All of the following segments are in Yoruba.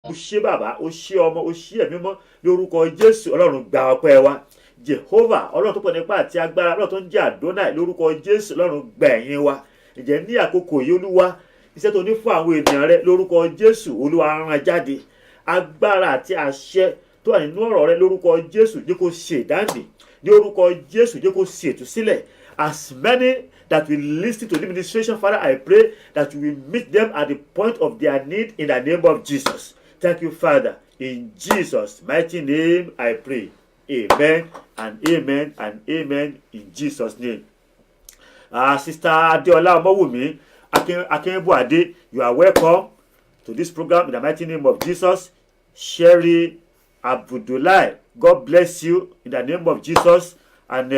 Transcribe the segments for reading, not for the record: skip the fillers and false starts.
ó ṣé bàbá, ó ṣé ọmọ, ó ṣé ẹ̀mí mọ́ lórúkọ Jésù. Ọlọ́run gba ọpẹ́ wa. Jehovah, Ọlọ́run tó pọ̀ nípa àti agbára, Ọlọ́run tó ń jẹ́ Adonai, lórúkọ Jésù. Ọlọ́run gba ẹ̀yìn wa. Ǹjẹ́ ní àkókò yìí Olúwa, iṣẹ́ tó ní fún àwọn ènìyàn rẹ lórúkọ Jésù, Olúwa rán jáde. Agbára àti àṣẹ tó wà nínú ọ̀rọ̀ rẹ lórúkọ Jésù jẹ́ kó ṣe ìdáǹdè. Ní orúkọ Jésù jẹ́ kó ṣe ìtúsílẹ̀. As many that will listen to the ministration, Father, I pray that you will meet them at the point of their need in the name of Jesus. Thank you, Father. In Jesus' mighty name I pray. Amen and amen and amen in Jesus' name. Sister Adeola Omowumi Akinbuade, you are welcome to this program in the mighty name of Jesus. Sherry Abudulai, God bless you in the name of Jesus. And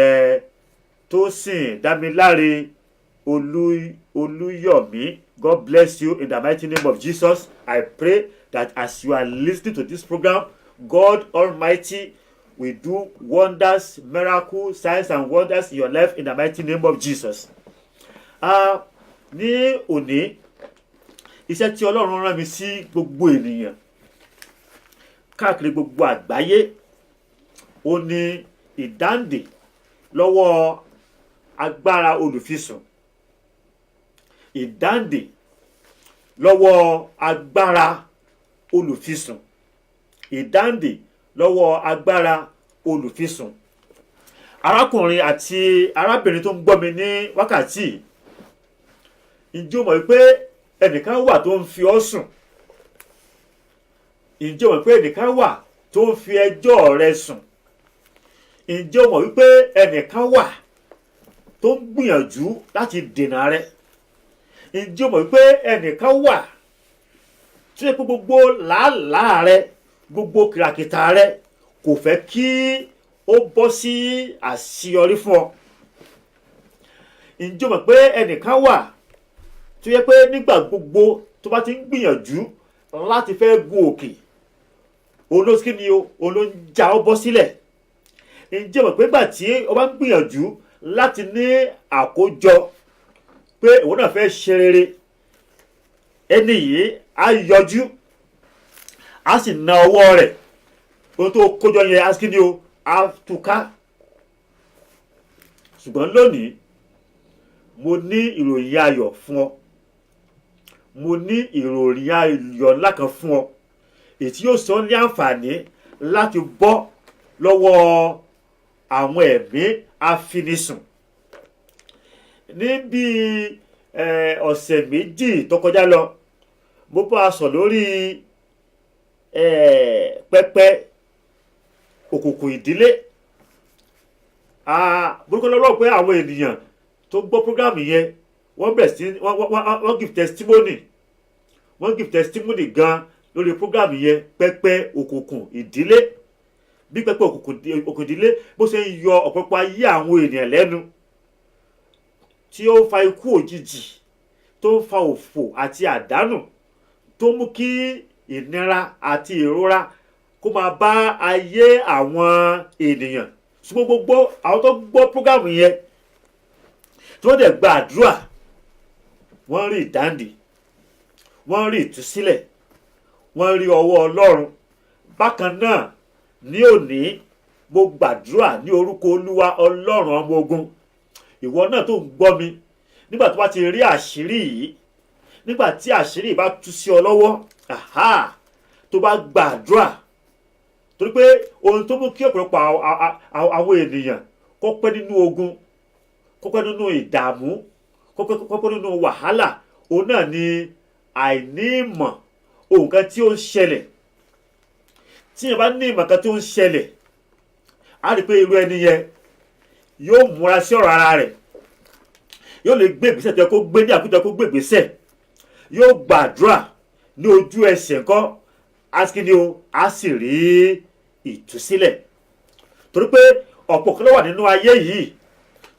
Tosin Damilare Oluyomi, God bless you in the mighty name of Jesus. I pray that as you are listening to this program, God Almighty will do wonders, miracles, signs and wonders in your life in the mighty name of Jesus. Ní òní, iṣẹ́ tí Ọlọ́run rán mi sí gbogbo ènìyàn káàkiri gbogbo àgbáyé, ó ní ìdáǹdè lọ́wọ́ agbára olùfisùn. Ìdáǹdè lọ́wọ́ agbára olùfisùn. Ìdáǹdè lọ́wọ́ agbára olùfisùn. Arákùnrin àti arábìnrin tó ń gbọ́ mi ní wákàtí, ǹjẹ́ o mọ̀ wípé ẹnìkan wà tó ń fi ọ́ sùn? Ǹjẹ́ o mọ̀ wípé ẹnìkan wà tó ń fi ẹjọ́ rẹ sùn? Ǹjẹ́ o mọ̀ wípé ẹnìkan wà tó ń gbìyànjú láti dènà rẹ? Ǹjẹ́ o mọ̀ wípé ẹnìkan wà tó yẹ pé gbogbo làálàá rẹ, gbogbo kìràkìtà rẹ kò fẹ́ kí ó bọ́ sí àṣeyọrí fún ọ? Ǹjẹ́ o mọ̀ pé ẹnìkan wà tó yẹ pé nígbà gbogbo tó bá ti ń gbìyànjú láti fẹ́ gun òkè, olóṣèlú ni olóńjà ó bọ́ sílẹ̀? Ǹjẹ́ o mọ̀ pé nígbà tí o bá ń gbìyànjú láti ní àkójọ pé ìwọ náà fẹ́ ṣe rere, ẹni yìí á yọjú, á sì na ọwọ́ rẹ̀, ohun tó kójọ yẹn á kí ni o, á túká. Ṣùgbọ́n lónìí mo ní ìròyìn ayọ̀ fún ọ. Mo ní ìròyìn ayọ̀ ńlá kan fún ọ, èyí tí yóò sọ ní àǹfààní láti bọ́ lọ́wọ́ àwọn ẹ̀mí afinisùn. Ní bí ọ̀sẹ̀ méjì tó kọjá lọ, mo bá a sọ lórí pẹpẹ òkùnkùn ìdílé. Burúkú lọ́wọ́ pé àwọn ènìyàn tó gbọ́ program yẹn wọ́n bẹ̀rẹ̀ sí wọ́n give testimony, wọ́n give testimony gan lórí program yẹn, pẹpẹ òkùnkùn ìdílé. Bí pẹpẹ òkùnkùn ìdílé bó ṣe ń yọ ọ̀pọ̀pọ̀ ayé àwọn ènìyàn lẹ́nu, tí ó ń fa ikú òjijì, tó ń fa òfò àti àdánù, tó mú kí ìnira àti ìrora kó máa bá ayé àwọn ènìyàn. Ṣùgbọ́n gbogbo àwọn tó gbọ́ program yẹn tí wọ́n dẹ̀ gba àdúrà, wọ́n rí ìdáǹdè, wọ́n rí ìtúsílẹ̀, wọ́n rí ọwọ́ Ọlọ́run. Bákan náà ní òní, mo gbàdúrà ní orúkọ Olúwa Ọlọ́run ọmọ ogun, ìwọ náà tó ń gbọ́ mi, nígbà tó bá ti rí àṣírí yìí, nígbà tí àṣírí yìí bá tú sí ọ lọ́wọ́, tó bá gbàdúrà, torí pé ohun tó mú kí ọ̀pọ̀lọpọ̀ àwọn ènìyàn kó pẹ́ nínú ogun, kó pẹ́ nínú ìdààmú, kó pẹ́ nínú wàhálà, òun náà ni àìní ìmọ̀ ohun kan tí ó ń ṣẹlẹ̀. Tí yẹn bá ní ìmọ̀ kan tí ó ń ṣẹlẹ̀, á rí pé irú ẹni yẹn yóò múra sí ọ̀rọ̀ ara rẹ̀, yóò lè gbé ìgbésẹ̀ tó yẹ kó gbé ní àkójọ kó gbé ìgbésẹ̀, yóò gbàdúrà ní ojú ẹsẹ̀ ńkọ́, askini o, á sì rí ìtúsílẹ̀. Torí pé ọ̀pọ̀ kan ló wà nínú ayé yìí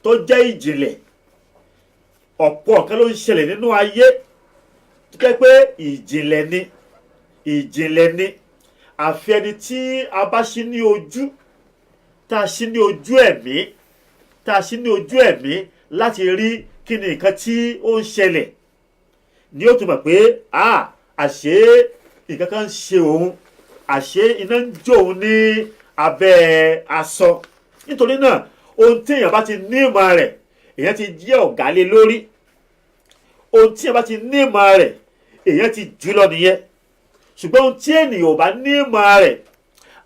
tó jẹ́ ìjìnlẹ̀, ọ̀pọ̀ kan ló ń ṣẹlẹ̀ nínú ayé tó jẹ́ pé ìjìnlẹ̀ ni. Àfi ẹni tí a bá ṣí ní ojú, tá a ṣí ní ojú ẹ̀mí, láti rí kí ni nǹkan tí ó ń ṣẹlẹ̀, ni ó tún mọ̀ pé àṣé nǹkan kan ń ṣe òun, àṣé iná ń jó òun ní abẹ́ aṣọ. Nítorí náà ohun tí èèyàn bá ti ní ìmọ̀ rẹ̀ èèyàn ti jẹ́ ọ̀gá lé lórí. Ohun tí èèyàn bá ti ní ìmọ̀ rẹ̀ èèyàn ti jù lọ nìyẹn. Ṣùgbọ́n ohun tí ènìyàn ò bá ní ìmọ̀ rẹ̀,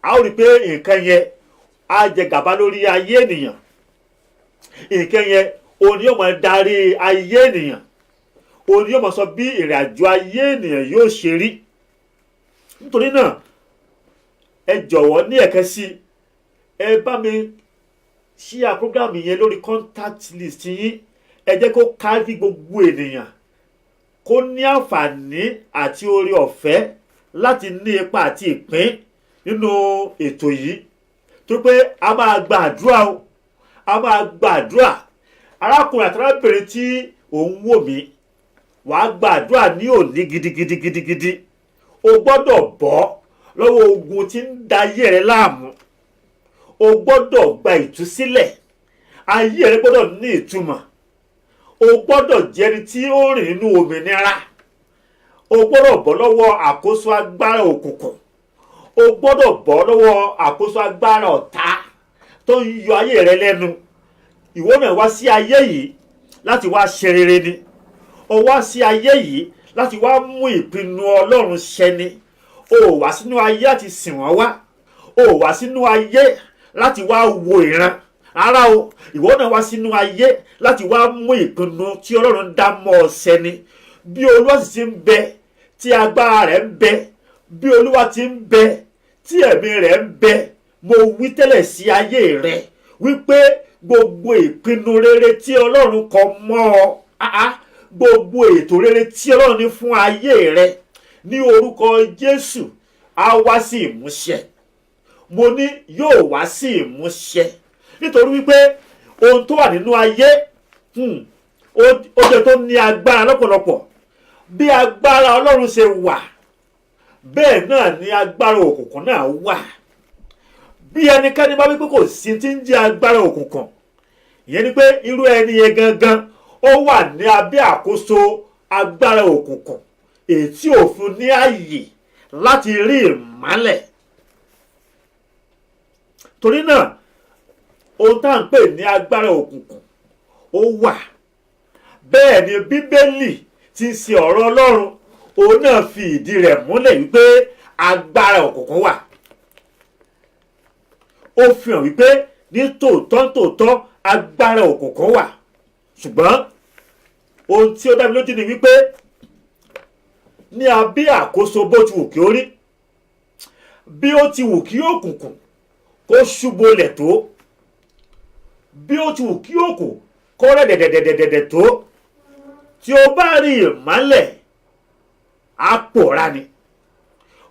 a ó rí pé nǹkan yẹn á jẹ gàba lórí ayé ènìyàn. Nǹkan yẹn òun ni yóò máa darí ayé ènìyàn. Òun ni yóò máa sọ bí ìrìn àjò ayé ènìyàn yóò ṣe rí. Nítorí náà ẹ jọ̀wọ́ ní ẹ̀kan sí ẹ bá mi share program yẹn lórí contact list yín. Ẹ jẹ́ kó kárí gbogbo ènìyàn kó ní àǹfààní àti oore ọ̀fẹ́ láti ní ipa àti ìpín nínú ètò yìí. Tó pé a máa gba àdúrà o, a máa gba àdúrà. Arákùnrin àti arábìnrin tí òun wò mí, wàá gba àdúrà ní òní gidigidi. O gbọ́dọ̀ bọ́ lọ́wọ́ ogun tí ń da ayé rẹ láàmú. O gbọ́dọ̀ gba ìtúsílẹ̀. Ayé rẹ gbọ́dọ̀ ní ìtumọ̀. O gbọ́dọ̀ jẹ́ni tí ó rìn nínú òmìnira. O gbọ́dọ̀ bọ́ lọ́wọ́ àkóso agbára òkùnkùn. O gbọ́dọ̀ bọ́ lọ́wọ́ àkóso agbára ọ̀tá tó ń yọ ayé rẹ lẹ́nu. Ìwọ náà wá sí ayé yìí láti wá ṣe rere ni. O wá sí ayé yìí láti wá mú ìpinnu Ọlọ́run ṣẹ ni. O wá sínú ayé láti sìn wọ́n wá. O wá sínú ayé láti wá wo ìran. Rárá o, ìwọ náà wá sínú ayé láti wá mú ìpinnu tí Ọlọ́run dá mọ́ ọ ṣẹ ni. Bí Olúwa sì ti ń bẹ, tí agbára rẹ̀ ń bẹ, bí Olúwa ti ń bẹ, tí ẹ̀mí rẹ̀ ń bẹ, mo wí tẹ́lẹ̀ sí ayé rẹ wípé gbogbo ìpinnu rere tí Ọlọ́run kọ mọ́ ọ, gbogbo ètò rere tí Ọlọ́run ní fún ayé rẹ ní orúkọ Jésù á wá sí ìmúṣẹ. Mo ní yóò wá sí ìmúṣẹ. Nítorí wípé ohun tó wà nínú ayé ó jẹ́ tó ní agbára lọ́pọ̀lọpọ̀. Bí agbára Ọlọ́run ṣe wà, bẹ́ẹ̀ náà ni agbára òkùnkùn náà wà. Bí ẹnikẹ́ni bá wípé kò sí tí ń jẹ́ agbára òkùnkùn, ìyẹn ni pé irú ẹni yẹn gangan ó wà ní abẹ́ àkóso agbára òkùnkùn, èyí tí ò fún ní ààyè láti rí ìmọ́lẹ̀. Torí náà ohun tá à ń pè ní agbára òkùnkùn ó wà. Bẹ́ẹ̀ ni Bíbélì tí ń ṣe ọ̀rọ̀ Ọlọ́run, òun náà fi ìdí rẹ̀ múlẹ̀ wípé agbára òkùnkùn wà. Ó fi hàn wípé ní tòótọ́ agbára òkùnkùn wà. Ṣùgbọ́n ohun tí ó dá mi lójú ni wípé ní abẹ́ àkóso bó ti wù kí ó rí, bí ó ti wù kí òkùnkùn kó ṣubúlẹ̀ tó, bí ó ti wù kí òkùn kó rẹ̀ dẹ̀dẹ̀dẹ̀dẹ̀dẹ̀ tó, tí ó bá rí ìmọ́lẹ̀ á pòórá ni.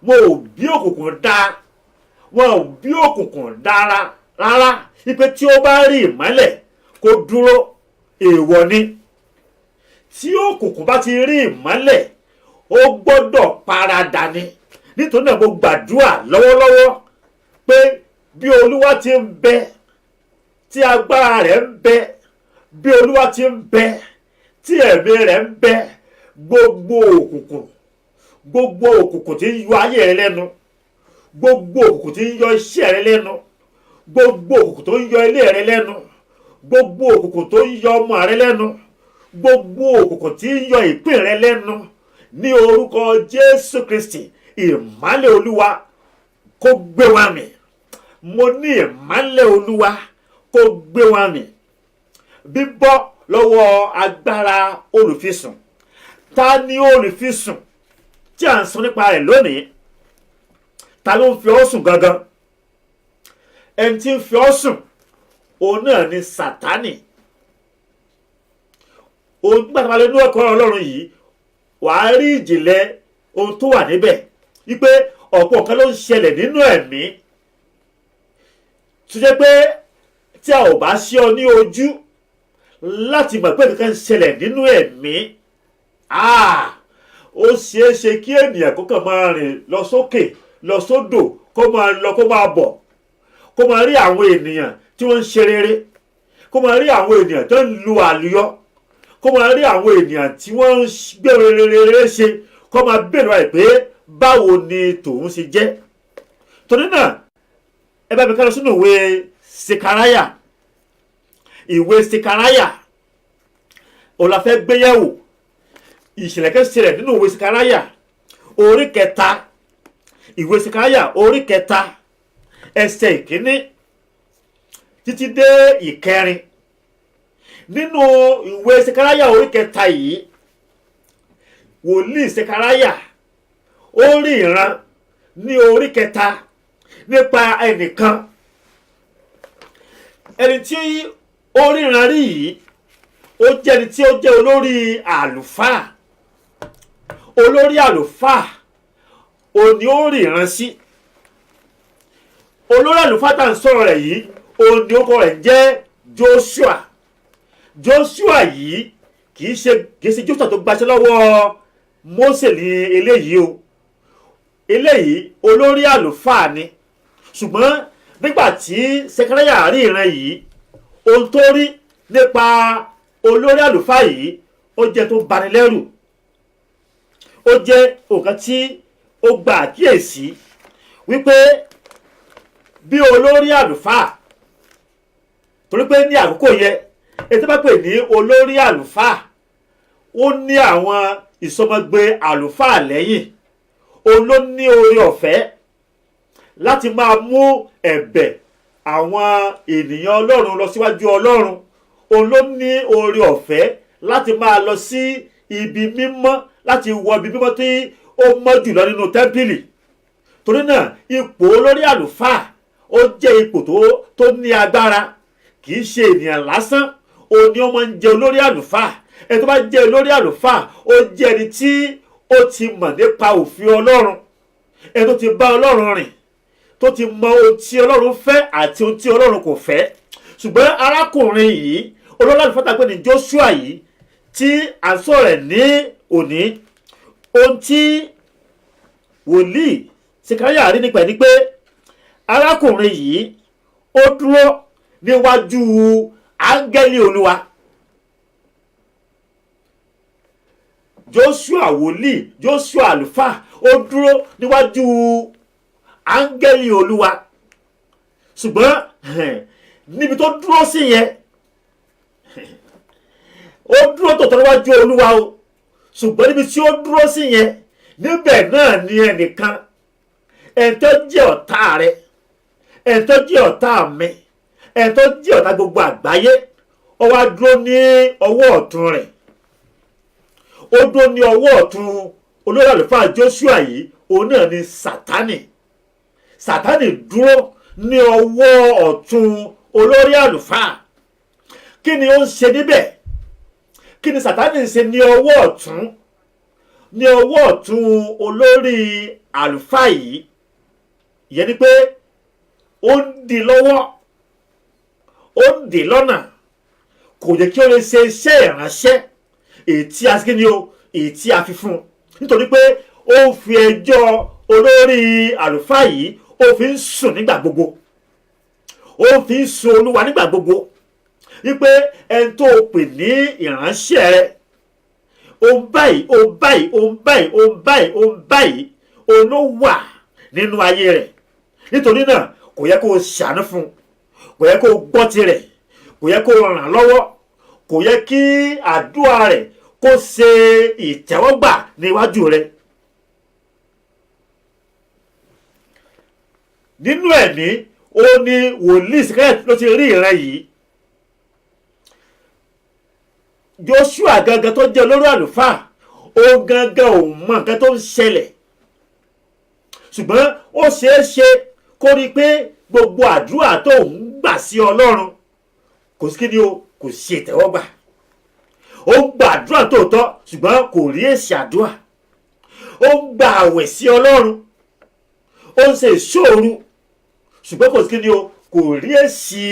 Wọn ò bí òkùnkùn dá, wọn ò bí òkùnkùn dára rárá wípé tí ó bá rí ìmọ́lẹ̀ kó dúró, èèwọ̀ ni. Tí òkùnkùn bá ti rí ìmọ́lẹ̀ ó gbọ́dọ̀ paradà ni. Nítorí náà mo gbàdúrà lọ́wọ́lọ́wọ́ pé bí Olúwa ti ń bẹ, tí agbára rẹ̀ ń bẹ, bí Olúwa ti ń bẹ, tí ẹ̀mí rẹ̀ ń bẹ, gbogbo òkùnkùn tí ń yọ ayé rẹ lẹ́nu, gbogbo òkùnkùn tí ń yọ iṣẹ́ rẹ lẹ́nu, gbogbo òkùnkùn tó ń yọ ilé rẹ lẹ́nu, gbogbo òkùnkùn tó ń yọ ọmọ rẹ lẹ́nu, gbogbo òkùnkùn tí ń yọ ìpín rẹ lẹ́nu, ní orúkọ Jésù Kristi ìmọ́lẹ̀ Olúwa kó gbé wa mì. Mo ní ìmọ́lẹ̀ Olúwa kó gbé wa mì. Bíbọ́ lọ́wọ́ agbára olùfisùn. Ta ni olùfisùn tí à ń sọ nípa rẹ̀ lónìí? Ta ló ń fi ọ́ sùn gangan? Ẹni tí ń fi ọ́ sùn òun náà ni Sátánì. Òun nígbà tí wọ́n lè ní ọkọ̀ Ọlọ́run yìí, wàá rí ìjìnlẹ̀ ohun tó wà níbẹ̀ wípé ọ̀pọ̀ nǹkan ló ń ṣẹlẹ̀ nínú ẹ̀mí tó jẹ́ pé tí a ò bá ṣí ọ ní ojú láti mọ̀ pé nǹkan ń ṣẹlẹ̀ nínú ẹ̀mí, ó ṣeé ṣe kí ènìyàn kó kàn máa rìn lọ sókè lọ sódò, kó máa lọ kó máa bọ̀, kó máa rí àwọn ènìyàn tí wọ́n ń ṣe rere, kó máa rí àwọn ènìyàn tó ń lu àlùyọ, kó máa rí àwọn ènìyàn tí wọ́n ń gbé rere ṣe, kó máa bèèrè wáyé pé báwo ni tòun ṣe jẹ́. Torí náà ẹ bá mi ká lọ sínú ìwé Sekaraya, ìwé Sekaraya òun la fẹ́ gbéyẹ̀wò. Ìṣẹ̀lẹ̀ kan ṣẹlẹ̀ nínú ìwé Sekaraya orí kẹta, ìwé Sekaraya orí kẹta ẹsẹ̀ ìkíní títí dé ìkẹrin. Nínú ìwé Sekaraya orí kẹta yìí, wòlíì Sekaraya ó rí ìran ní orí kẹta nípa ẹnìkan. Ẹni tí ó rí ìran rí yìí ó jẹ́ ẹni tí ó jẹ́ olórí àlùfáà. Olórí àlùfáà òní ó rí ìran sí. Olórí àlùfáà tá à ń sọ̀rọ̀ rẹ̀ yìí òní orúkọ rẹ̀ jẹ́ Joshua. Joshua yìí kìí ṣe Joshua tó gbaṣẹ́ lọ́wọ́ Mósè ní eléyìí o. Eléyìí olórí àlùfáà ni. Ṣùgbọ́n nígbà tí Sekaraya rí ìran yìí, ohun tó rí nípa olórí àlùfáà yìí ó jẹ́ tó bani lẹ́rù. Ó jẹ́ nǹkan tí ó gba àkíyèsí wípé bí olórí àlùfáà, torí pé ní àkókò yẹn èyí tó bá pè ní olórí àlùfáà ó ní àwọn ìsọmọgbé àlùfáà lẹ́yìn. Òun ló ní oore ọ̀fẹ́ láti máa mú ẹ̀bẹ̀ àwọn ènìyàn Ọlọ́run lọ síwájú Ọlọ́run. Òun ló ní oore ọ̀fẹ́ láti máa lọ sí ibi mímọ́, láti wọ ibi mímọ́ tí ó mọ́ jùlọ nínú tẹ́ḿpìlì. Torí náà ipò olórí àlùfáà ó jẹ́ ipò tó ní agbára. Kì í ṣe ènìyàn lásán òun ni ó máa ń jẹ olórí àlùfáà. Ẹni tó bá jẹ́ olórí àlùfáà ó jẹ́ ẹni tí ó ti mọ̀ nípa òfin Ọlọ́run, ẹni tó ti bá Ọlọ́run rìn, tó ti mọ ohun tí Ọlọ́run fẹ́ àti ohun tí Ọlọ́run kò fẹ́. Ṣùgbọ́n arákùnrin yìí olórí àlùfáà tá a pè ní Joshua yìí tí à ń sọ̀rọ̀ rẹ̀ ní òní, ohun tí wòlíì Sekaraya rí nípa ẹ̀ ni pé arákùnrin yìí ó dúró níwájú áńgẹ́lì Olúwa. Joshua wòlíì, Joshua àlùfáà ó dúró níwájú áńgẹ́lì Olúwa. Ṣùgbọ́n níbi tó dúró sí yẹn, ó dúró tòótọ́ níwájú Olúwa o. Ṣùgbọ́n níbi tí ó dúró sí yẹn, níbẹ̀ náà ni ẹnìkan, ẹni tó jẹ́ ọ̀tá rẹ̀, ẹni tó jẹ́ ọ̀tá mi, ẹni tó jẹ́ ọ̀tá gbogbo àgbáyé, ó wá dúró ní ọwọ́ ọ̀tún rẹ̀. Ó dúró ní ọwọ́ ọ̀tún olórí àlùfáà Joshua yìí, òun náà ni Sátánì. Sátánì dúró ní ọwọ́ ọ̀tún olórí àlùfáà. Kí ni ó ń ṣe níbẹ̀? Kí ni Sátánì ń ṣe ní ọwọ́ ọ̀tún? Ní ọwọ́ ọ̀tún olórí àlùfáà yìí, ìyẹn ni pé ó ń dì lọ́wọ́, ó ń dì lọ́nà, kò jẹ́ kí ó lè ṣe iṣẹ́ ìránṣẹ́ èyí tí a ṣe ní o, èyí tí a fi fún un. Nítorí pé ó fi ẹjọ́ olórí àlùfáà yìí ó fi ń sùn nígbà gbogbo. Ó fi ń sun Olúwa nígbà gbogbo wípé ẹni tó pè ní ìránṣẹ́ rẹ̀ òun báyìí, òun báyìí, òun báyìí, òun báyìí, òun báyìí, òun ló wà nínú ayé rẹ̀. Nítorí náà kò yẹ kó ṣàánú fún un, kò yẹ kó gbọ́ tirẹ̀, kò yẹ kó ràn lọ́wọ́, kò yẹ kí àdúrà rẹ̀ kó ṣe ìtẹ́wọ́gbà níwájú rẹ̀. Nínú ẹ̀mí ó ní wòlíì Sekaraya ló ti rí ìran yìí. Joshua gangan tó jẹ́ olórí àlùfáà, ó gangan ò mọ nǹkan tó ń ṣẹlẹ̀. Ṣùgbọ́n ó ṣeé ṣe kó rí i pé gbogbo àdúrà tó ń gbà sí Ọlọ́run kò sí kí ni o, kò ṣe ìtẹ́wọ́gbà. Ó ń gba àdúrà tòótọ́ ṣùgbọ́n kò rí èsì àdúrà. Ó ń gba àwẹ̀ sí Ọlọ́run, ó ń ṣe ìṣòro ṣùgbọ́n kò sí kí ni o, kò rí èsì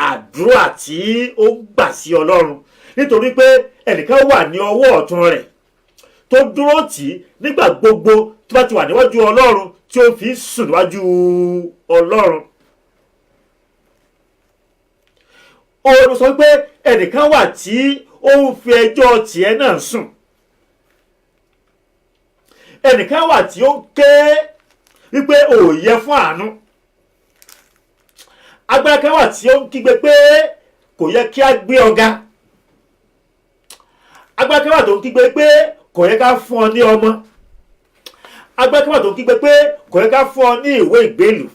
àdúrà tí ó ń gbà sí Ọlọ́run. Nítorí pé ẹnìkan wà ní ọwọ́ ọ̀tún rẹ̀ tó dúró tì í nígbà gbogbo tó bá ti wà níwájú Ọlọ́run, tí ó fi sùn níwájú Ọlọ́run. Ó sọ pé ẹnìkan wà tí ó ń fi ẹjọ́ tiẹ̀ náà sùn. ẹnìkan wà tí ó ń ké wípé ò yẹ fún àánú. Agbára kan wà tí ó ń kígbe pé kò yẹ kí a gbé ọ̀gá. Agbára kan wà tó ń kígbe pé kò yẹ ká fún ọ ní ọmọ. Agbára kan wà tó ń kígbe pé kò yẹ ká fún ọ ní ìwé ìgbélù.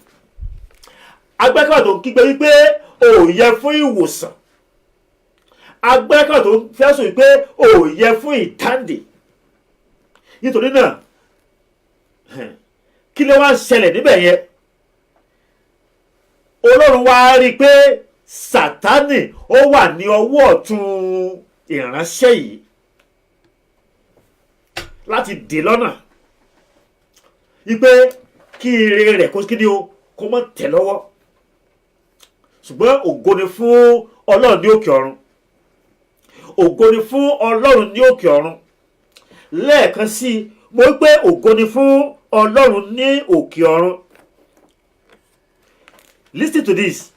Agbára kan wà tó ń kígbe wípé ò yẹ fún ìwòsàn. Agbára kan wà tó ń fẹ̀sùn wípé ò yẹ fún ìdáǹdè. Nítorí náà kí ló wá ń ṣẹlẹ̀ níbẹ̀ yẹn? Ọlọ́run wá rí i pé Sátánì ó wà ní ọwọ́ ọ̀tún ìránṣẹ́ yìí láti dè lọ́nà wípé kí ire rẹ̀ kó má tẹ̀ lọ́wọ́. Ṣùgbọ́n ògo ni fún Ọlọ́run ní òkè ọ̀run. Ògo ni fún Ọlọ́run ní òkè ọ̀run. Lẹ́ẹ̀kan sí i mo wí pé ògo ni fún Ọlọ́run ní òkè ọ̀run. Listen to this.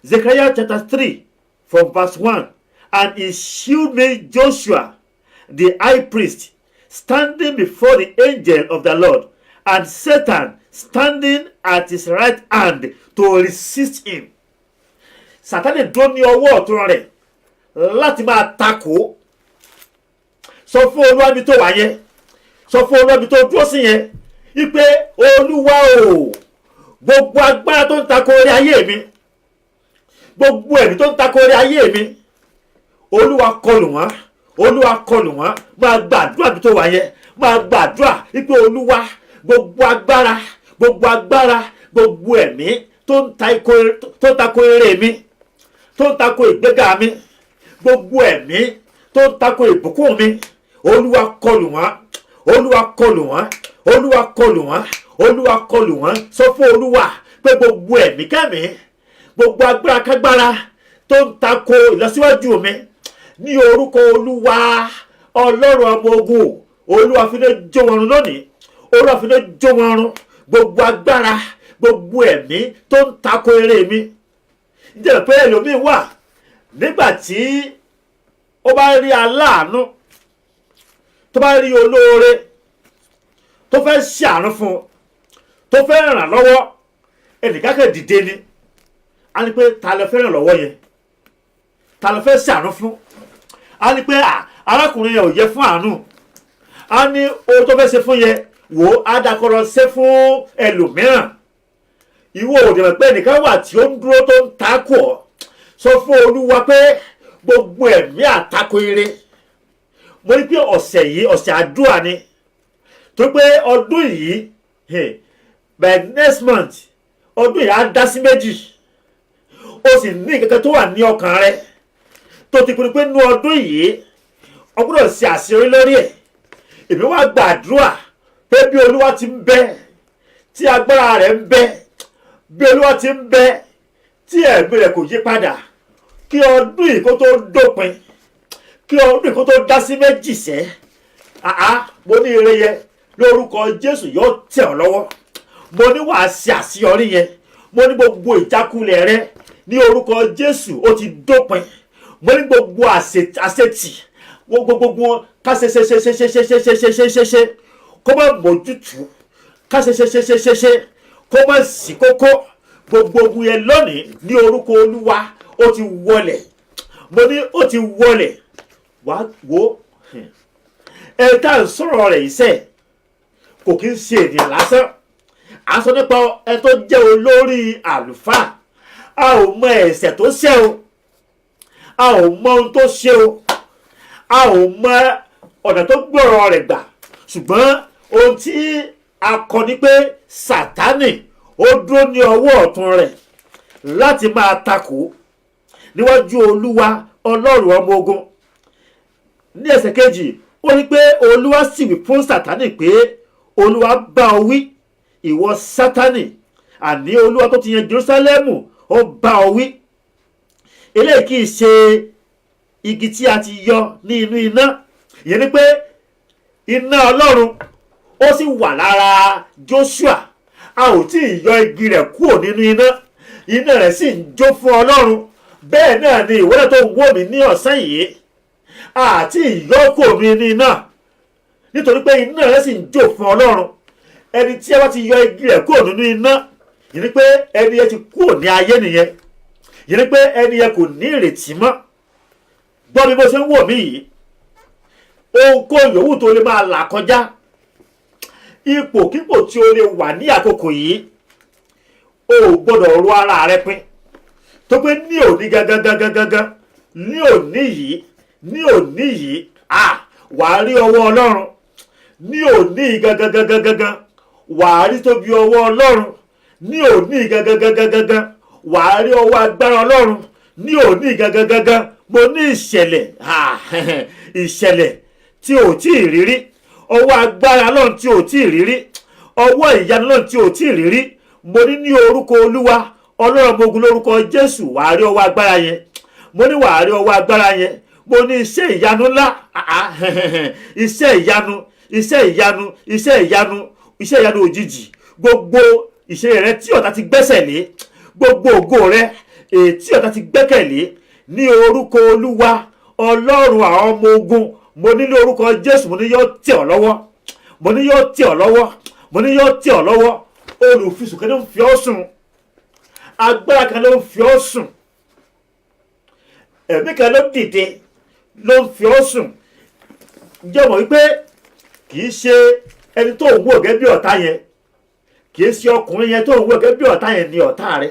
Zechariah chapter 3 from verse 1. And he shewed me Joshua the high priest standing before the angel of the Lord, and Satan standing at his right hand to resist him. Sátánì dúró ní ọwọ́ ọ̀tún rẹ̀ láti máa takò. Sọ fún Olúwa bí tó wà yẹn, sọ fún Olúwa bí tó dúró sí yẹn wípé Olúwa o, gbogbo agbára tó ń takò orí ayé mi, gbogbo ẹ̀mí tó ń takò orí ayé mi, Olúwa kọlù wọ́n, Olúwa kọlù wọ́n. Máa gbàdúrà bí tó wà yẹn, máa gbàdúrà wípé Olúwa, gbogbo agbára, gbogbo ẹ̀mí tó ń takò eré mi, tó ń takò ìgbéga mi, gbogbo ẹ̀mí tó ń takò ìbùkún mi, Olúwa kọlù wọ́n, Olúwa kọlù wọ́n, Olúwa kọlù wọ́n, Olúwa kọlù wọ́n. Sọ fún Olúwa pé gbogbo ẹ̀mí kẹ́mí, gbogbo agbára kágbára tó ń takò ìlọsíwájú mi, ní orúkọ Olúwa Ọlọ́run ọmọ ogun, Olúwa fi lè jó wọn run lónìí, Olúwa fi lè jó wọn run. Gbogbo agbára, gbogbo ẹ̀mí tó ń takò eré mi. Ǹjẹ́ pé ẹlòmíì wà nígbà tí ó bá rí aláàánú, tó bá rí olóore tó fẹ́ ṣàánú fún un, tó fẹ́ ràn lọ́wọ́, ẹnìkan kan dìde ni a ní pé ta ló fẹ́ ràn lọ́wọ́ yẹn, ta ló fẹ́ ṣàánú fún. A ní pé arákùnrin yẹn ò yẹ fún àánú, a ní ohun tó fẹ́ ṣe fún yẹn wò á dákọ̀rọ̀ ṣe fún ẹlòmíràn. Ìwọ ò dẹ̀ mọ̀ pé ẹnìkan wà tí ó ń dúró tó ń takò ọ́. Sọ fún Olúwa pé gbogbo ẹ̀mí àtakò ire. Mo rí pé ọ̀sẹ̀ yìí ọ̀sẹ̀ àdúrà ni, tó pé ọdún yìí by next month ọdún yìí á dá sí méjì. O sì ní kankan tó wà ní ọkàn rẹ tó ti pinnu pé nínú ọdún yìí o gbọ́dọ̀ ṣe àṣeyọrí lórí ẹ̀. Èmi wá gbàdúrà pé bí Olúwa ti ń bẹ, tí agbára rẹ̀ ń bẹ, bí Olúwa ti ń bẹ, tí ẹ̀mí rẹ̀ kò yí padà, kí ọdún yìí kó tó dópin, kí ọdún yìí kó tó dá sí méjì sẹ́. Mo ní ire yẹn lórúkọ Jésù yóò tẹ̀ ọ́ lọ́wọ́. Mo ní wàá ṣe àṣeyọrí yẹn. Mo ní gbogbo ìjákulẹ̀ rẹ ní orúkọ Jésù ó ti dópin. Mo ní gbogbo àṣetì, gbogbo ká ṣe kó má mójútó, ká ṣe kó má sí kókó. Gbogbo ogun yẹn lónìí ní orúkọ Olúwa ó ti wọlẹ̀. Mo ní ó ti wọlẹ̀. Wá wo ẹ tá à ń sọ̀rọ̀ rẹ̀ yìí sẹ́, kò kí ń ṣe ènìyàn lásán. A sọ nípa ẹ tó jẹ́ olórí àlùfáà. A ò mọ ẹ̀ṣẹ̀ tó ṣẹ̀ o, a ò mọ ohun tó ṣe o, a ò mọ ọ̀nà tó gbọ́rọ̀ rẹ̀ gbà. Ṣùgbọ́n ohun tí a kọ ni pé Sátánì ó dúró ní ọwọ́ ọ̀tún rẹ̀ láti máa takò níwájú Olúwa Ọlọ́run ọmọ ogun. Ní ẹsẹ̀ kejì ó ní pé Olúwa sì wí fún Sátánì pé Olúwa bá ọ wí, ìwọ Sátánì, àní Olúwa tó ti yan Jerúsálẹ́mù ó bá ọ wí. Eléyìí kì í ṣe igi tí a ti yọ ní inú iná. Ìyẹn ni pé iná Ọlọ́run ó sì wà lára Joshua. A ò tí ì yọ igi rẹ̀ kúrò nínú iná, iná rẹ̀ sì ń jó fún Ọlọ́run. Bẹ́ẹ̀ náà ni ìwọ náà tó ń wò mí ní ọ̀sán yìí, àti ìyọ́ kúrò nínú iná. nítorí pé iná rẹ̀ sì ń jó fún Ọlọ́run. Ẹni tí a bá ti yọ igi rẹ̀ kúrò nínú iná, yìí ni pé ẹni yẹn ti kúrò ní ayé nìyẹn, yìí ni pé ẹni yẹn kò ní ìrètí mọ́. Gbọ́ mi bó ṣe ń wò mí yìí, ohunkóhun yòówù tó lè máa là kọjá, ipòkípò tí o lè wà ní àkókò yìí, o ò gbọ́dọ̀ ro ara rẹ pin. Tó pé ní òní gangan, ní òní yìí, wàá rí ọwọ́ Ọlọ́run. Ní òní gangan, wàá rí tóbi ọwọ́ Ọlọ́run. Ní òní gangan, wàá rí ọwọ́ agbára Ọlọ́run. Ní òní gangan, mo ní ìṣẹ̀lẹ̀ tí ò tí ì rírí, ọwọ́ agbára Ọlọ́run tí ò tí ì rírí, ọwọ́ ìyanu Ọlọ́run tí ò tí ì rírí. Mo ní orúkọ Olúwa Ọlọ́run ọmọ ogun lórúkọ Jésù, wàá rí ọwọ́ agbára yẹn. Mo ní wàá rí ọwọ́ agbára yẹn. Mo ní iṣẹ́ ìyanu ńlá, iṣẹ́ ìyanu òjijì. Gbogbo ìṣe rẹ tí ọ̀tá ti gbẹ́sẹ̀ lé, gbogbo ògo rẹ tí ọ̀tá ti gbẹ́kẹ̀lé, ní orúkọ Olúwa Ọlọ́run àwọn ọmọ ogun, mo ní orúkọ Jésù, mo ní yóò tẹ̀ ọ́ lọ́wọ́, mo ní yóò tẹ̀ ọ́ lọ́wọ́, mo ní yóò tẹ̀ ọ́ lọ́wọ́. Olùfisùn kan ló ń fi ọ́ sùn, agbára kan ló ń fi ọ́ sùn, ẹ̀mí kan ló dìde ló ń fi ọ́ sùn. Ǹjẹ́ mọ̀ wípé kì í ṣe ẹni tó ń wò gẹ́gẹ́ bí ọ̀tá yẹn, kì í ṣe ọkùnrin yẹn tó ń wò gẹ́gẹ́ bí ọ̀tá yẹn ni ọ̀tá rẹ,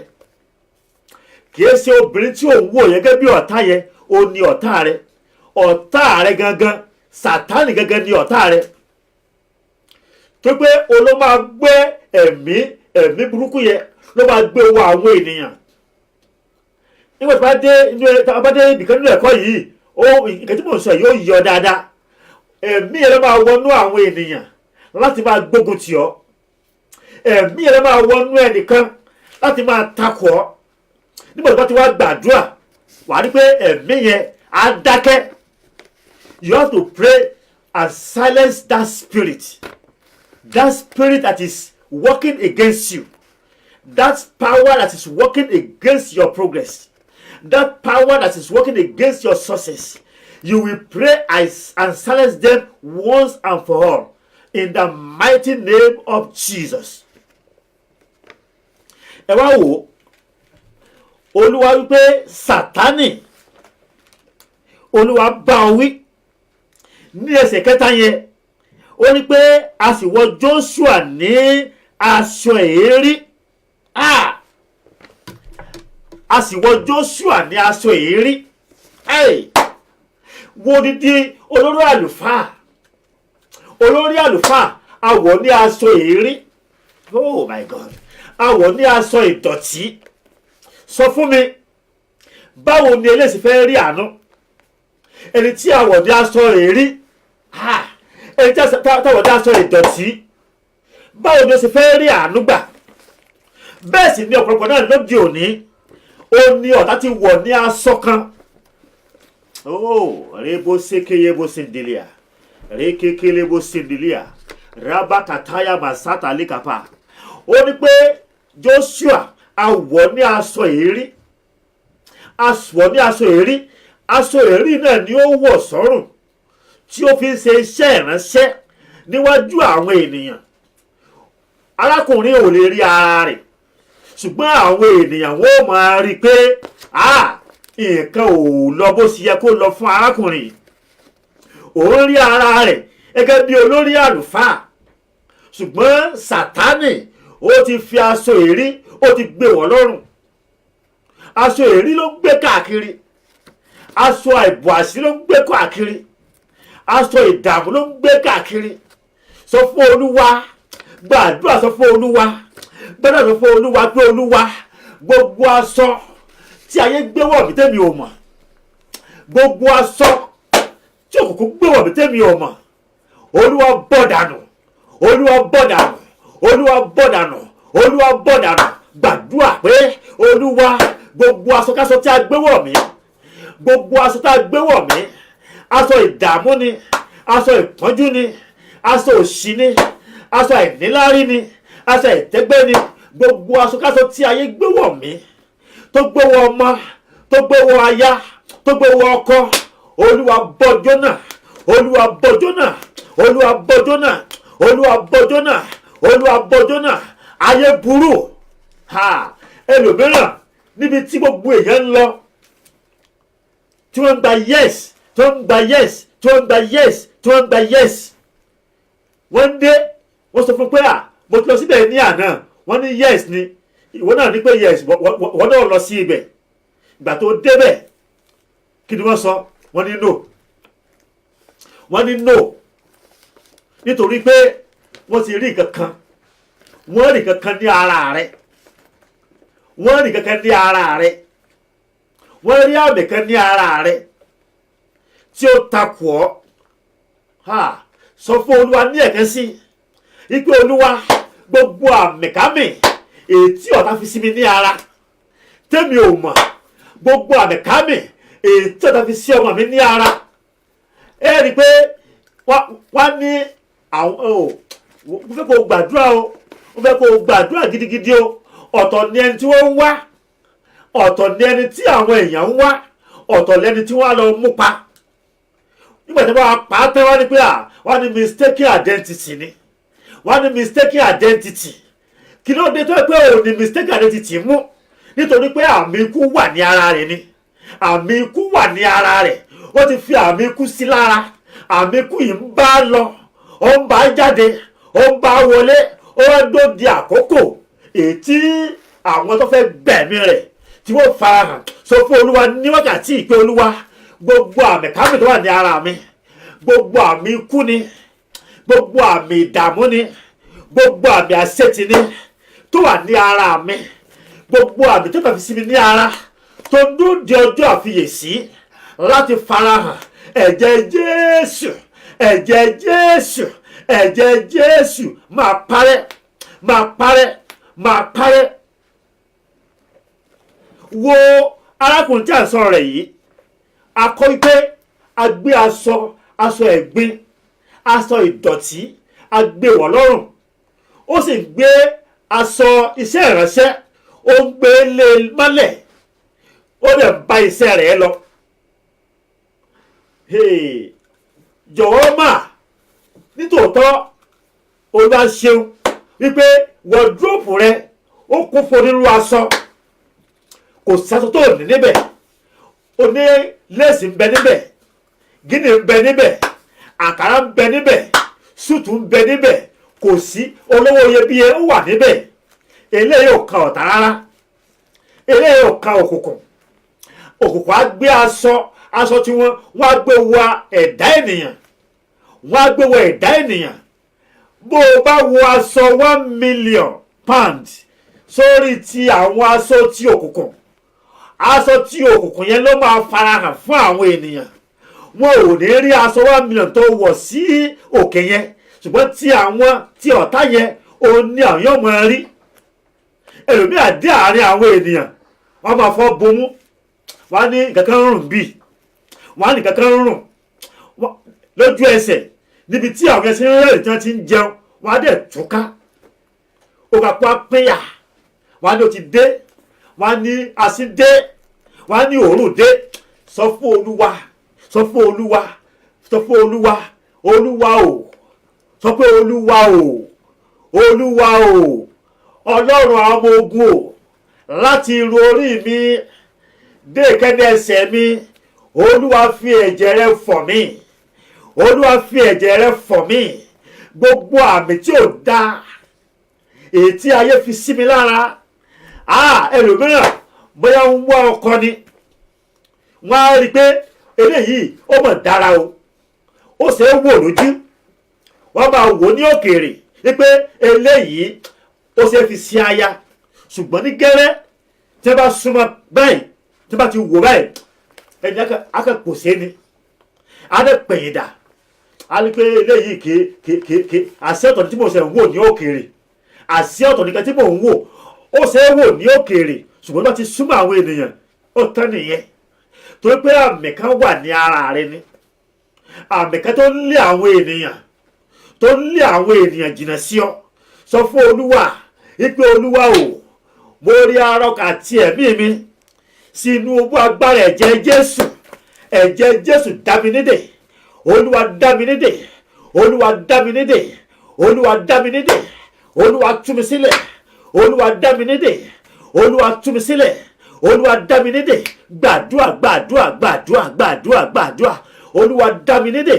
kì í ṣe obìnrin tí ò ń wò yẹn gẹ́gẹ́ bí ọ̀tá yẹn ó ní ọ̀tá rẹ. Ọ̀tá rẹ gangan, Sátánì gangan ni ọ̀tá rẹ. Tó pé o ló máa gbé ẹ̀mí burúkú yẹn, ló máa gbé wọ àwọn ènìyàn. Nígbà tí a bá dé ibìkan nínú ẹ̀kọ́ yìí, nǹkan tí mò ń sọ yóò yọ dáadáa. Ẹ̀mí yẹn ló máa wọnú àwọn ènìyàn láti máa gbógun tì ọ́. Ẹ̀mí yẹn ló máa wọnú ẹnìkan láti máa takò ọ́. Nígbà tí wọ́n ti wá gbàdúrà, wàá rí pé ẹ̀mí yẹn á dákẹ́. You have to pray and silence that spirit that is working against you, that power that is working against your progress, that power that is working against your success. You will pray and silence them once and for all in the mighty name of Jesus. Ẹ wá wò, Olúwa wípé Sátánì, Olúwa bá ọ wí ní ẹsẹ̀ kẹta yẹn. Ó ní pé a sì wọ Jóṣúà ní aṣọ èérí. A sì wọ Jóṣúà ní aṣọ èérí. Wo dídí olórí àlùfáà, a wọ̀ ní aṣọ èérí. Oh my God, a wọ̀ ní aṣọ ìdọ̀tí. Sọ fún mi, báwo ni eléyìí fẹ́ rí àánú? Ẹni tí a wọ̀ ní aṣọ èérí, ẹni tí a wọ̀ ní aṣọ ìdọ̀tí, báwo ni o sì fẹ́ rí àánú gbà? Bẹ́ẹ̀ sì ni ọ̀pọ̀lọpọ̀ náà lóde òní, ó ní ọ̀tá ti wọ̀ ní aṣọ kan. Rebo sekeye bo sindilia, rekekele bo sindilia, rabatataya masata likapa. Ó ní pé Jóṣúà a wọ̀ ní aṣọ èérí, a wọ̀ ní aṣọ èérí. Aṣọ èérí náà ni ó wọ̀ sọ́rùn tí ó fi ń ṣe iṣẹ́ ìránṣẹ́ níwájú àwọn ènìyàn. Arákùnrin ò lè rí ara rẹ̀, ṣùgbọ́n àwọn ènìyàn wọ́n máa rí pé nǹkan ò lọ bó ṣe yẹ kó lọ fún arákùnrin. Òun rí ara rẹ̀ gẹ́gẹ́ bí olórí àlùfáà, ṣùgbọ́n Sátánì ó ti fi aṣọ èérí, ó ti gbé wọ̀ lọ́rùn. Aṣọ èérí ló ń gbé káàkiri, aṣọ àìbò àṣírí ló ń gbé káàkiri, aṣọ ìdààmú ló ń gbé káàkiri. Sọ fún Olúwa, gbàdúrà, sọ fún Olúwa, gbàdúrà sọ fún Olúwa pé Olúwa, gbogbo aṣọ tí ayé gbé wọ̀ mí tẹ́mi ò mọ̀, gbogbo aṣọ tí òkùnkùn gbé wọ̀ mí tẹ́mi ò mọ̀, Olúwa bọ́ dànù, Olúwa bọ́ dànù, Olúwa bọ́ dànù, Olúwa bọ́ dànù. Gbàdúrà pé Olúwa, gbogbo aṣọ káṣọ tí a gbé wọ̀ mí, gbogbo aṣọ tí a gbé wọ̀ mí, aṣọ ìdààmú ni, aṣọ ìpọ́njú ni, aṣọ òṣì ni, aṣọ àìníláárí ni, aṣọ ìtẹ́gbẹ́ ni, gbogbo aṣọ káṣọ tí ayé gbé wọ̀ mí, tó gbé wọ̀ ọmọ, tó gbé wọ̀ aya, tó gbé wọ̀ ọkọ, Olúwa bọ́ jóná, Olúwa bọ́ jóná, Olúwa bọ́ Jónà, Olúwa bọ́ Jónà, Olúwa bọ́ Jónà. Ayé burú. Ẹlòmíràn níbi tí gbogbo èèyàn ń lọ tí wọ́n ń gba yes, tí wọ́n ń gba yes, tí wọ́n ń gba yes, tí wọ́n ń gba yes. Wọ́n dé, wọ́n sọ fún pé mo ti lọ síbẹ̀ ní àná. Wọ́n ní yes ni, ìwọ náà ní pé yes, wọ́n náà lọ sí ibẹ̀. Ìgbà tó débẹ̀ kí ni wọ́n sọ? Wọ́n ní no. Wọ́n ní no nítorí pé wọ́n ti rí nǹkan kan, wọ́n rí nǹkan kan ní ara rẹ̀, wọ́n rí nǹkan kan ní ara rẹ̀, wọ́n rí àmì kan ní ara rẹ̀ tí ó takò ọ́. Sọ fún Olúwa ní ẹ̀kan sí ipe Olúwa, gbogbo àmì kámì èyí tí ọ̀tá fi sí mi ní ara tẹ́mi ò mọ̀, gbogbo àmì kámì èyí tí ọ̀tá fi sí ọmọ mi ní ara. Ẹ rí i pé wọ́n ní àwọn mo fẹ́ kó gbàdúrà o, mo fẹ́ kó gbàdúrà gidigidi o. Ọ̀tọ̀ ni ẹni tí wọ́n ń wá, ọ̀tọ̀ ni ẹni tí àwọn èèyàn ń wá, ọ̀tọ̀ lẹni tí wọ́n á lọ mú pa. Nígbà tí wọ́n pa á tẹ́ wọ́n ní pé wọ́n ní mistaken identity ni, wọ́n ní mistaken identity. Kí ló dé tó yẹ pé òun ni mistaken identity mú? Nítorí pé àmì ikú wà ní ara rẹ̀ ni, àmì ikú wà ní ara rẹ̀. Wọ́n ti fi àmì ikú sí lára. Àmì ikú yìí ń bá lọ, ó ń bá jáde, ó ń bá wọlé, ó wá dódi àkókò èyí tí àwọn tó fẹ́ gbẹ̀mí rẹ̀ tí wọ́n farahàn. Sọ fún Olúwa ní wákàtí ìpè Olúwa, gbogbo àmì kámì tó wà ní ara mi, gbogbo àmì ikú ni, gbogbo àmì ìdààmú ni, gbogbo àmì àṣetì ni tó wà ní ara mi, gbogbo àmì tó bá fi sí mi ní ara tó ń dún di ọjọ́ àfiyèsí láti farahàn. Ẹ̀jẹ̀ Jésù, ẹ̀jẹ̀ Jésù, ẹ̀jẹ̀ Jésù máa parẹ́, máa parẹ́, máa parẹ́. Wo arákùnrin tí a ń sọ̀rọ̀ rẹ̀ yìí, a kọ́ pé a gbé aṣọ ẹ̀gbin, aṣọ ìdọ̀tí, a gbé wọ̀ lọ́rùn. Ó sì gbé aṣọ iṣẹ́ ìránṣẹ́, ó ń gbé lé mọ́lẹ̀, ó dẹ̀ ń bá iṣẹ́ rẹ̀ lọ. Jọ̀wọ́ mà, nítòótọ́ Olúwa ṣeun wípé wọ̀dúrópù rẹ ó kún fún onírúurú aṣọ, kò sásọ tó ní níbẹ̀. Ó ní léèsì ń bẹ níbẹ̀, gíní ń bẹ níbẹ̀, àkàrà ń bẹ níbẹ̀, súùtù ń bẹ níbẹ̀, kò sí olówó iyebíye ó wà níbẹ̀. Eléyìí ò kan ọ̀tá rárá, eléyìí ò kan òkùnkùn. Òkùnkùn á gbé aṣọ tí wọ́n á gbé wọ ẹ̀dá ènìyàn, wọ́n á gbé wọ ẹ̀dá ènìyàn. Bó o bá wo aṣọ £1 million sórí ti àwọn aṣọ tí òkùnkùn, aṣọ tí òkùnkùn yẹn ló máa farahàn fún àwọn ènìyàn. Wọn ò ní rí aṣọ 1 million tó wọ̀ sí òkè yẹn, ṣùgbọ́n tí ọ̀tá yẹn òun ni àwọn yóò máa rí. Ẹlòmíà dé àárín àwọn ènìyàn, wọ́n máa fọ́ bomú, wọ́n á ní nǹkan kan rùn bíi, wọ́n á ní nǹkan kan rùn lójú ẹsẹ̀ níbi tí àwọn ẹṣin rẹ̀ tí wọ́n ti ń jẹun, wọ́n á dẹ̀ túká. Òkàpọ̀ apẹ́yà, wọ́n á ní ó ti dé, wọ́n á ní asín dé, wọ́n á ní òórùn dé. Sọ fún Olúwa, sọ fún Olúwa, sọ fún Olúwa, Olúwa o, sọ pé Olúwa o, Olúwa o, Ọlọ́run àwọn ọmọ ogun o, láti irun orí mi dé ìkẹ́ni ẹsẹ̀ mi, Olúwa fi ẹ̀jẹ̀ rẹ fọ̀ mí, Olúwa fi ẹ̀jẹ̀ rẹ fọ̀ mí. Gbogbo àmì tí ò dáa èyí tí ayé fi sí mi lára. Ẹlòmíràn bóyá ń wá ọkọ ni, wọ́n á rí i pé eléyìí ó mọ̀ dára o, ó ṣe é wò lójú, wọ́n máa wò ní òkèèrè wípé eléyìí ó ṣe é fi sí aya. Ṣùgbọ́n ní gẹ́rẹ́ tí wọ́n bá súnmọ́ báyìí, tí wọ́n bá ti wò báyìí, ẹni akẹ́kọ̀ọ́sẹ́ ni, a lè pẹ̀yìn dà, a ní pé eléyìí kéé àṣẹ ọ̀tọ̀ tí mo ṣe ń wò ní òkèèrè, àṣẹ ọ̀tọ̀ nìkan tí mò ń wò, ó ṣe é wò ní òkèèrè. Ṣùgbọ́n bá ti súnmọ́ àwọn ènìyàn, ó tán nìyẹn. Torí pé àmì kan wà ní ara rẹ ni, àmì kan tó ń lé àwọn ènìyàn, tó ń lé àwọn ènìyàn jìnnà sí ọ. Sọ fún Olúwa wípé Olúwa o, mo rí ara ọkàn àti ẹ̀mí mi sí inú ogún agbára ẹ̀jẹ̀ Jésù. Ẹ̀jẹ̀ Jésù dá mi nídè, Olúwa dá mi nídè, olúwa dá mi nídè, olúwa dá mi nídè, olúwa tú mi sílẹ̀, olúwa dá mi nídè, olúwa tú mi sílẹ̀, olúwa dá mi nídè. Gbàdúrà gbàdúrà gbàdúrà gbàdúrà gbàdúrà, olúwa dá mi nídè.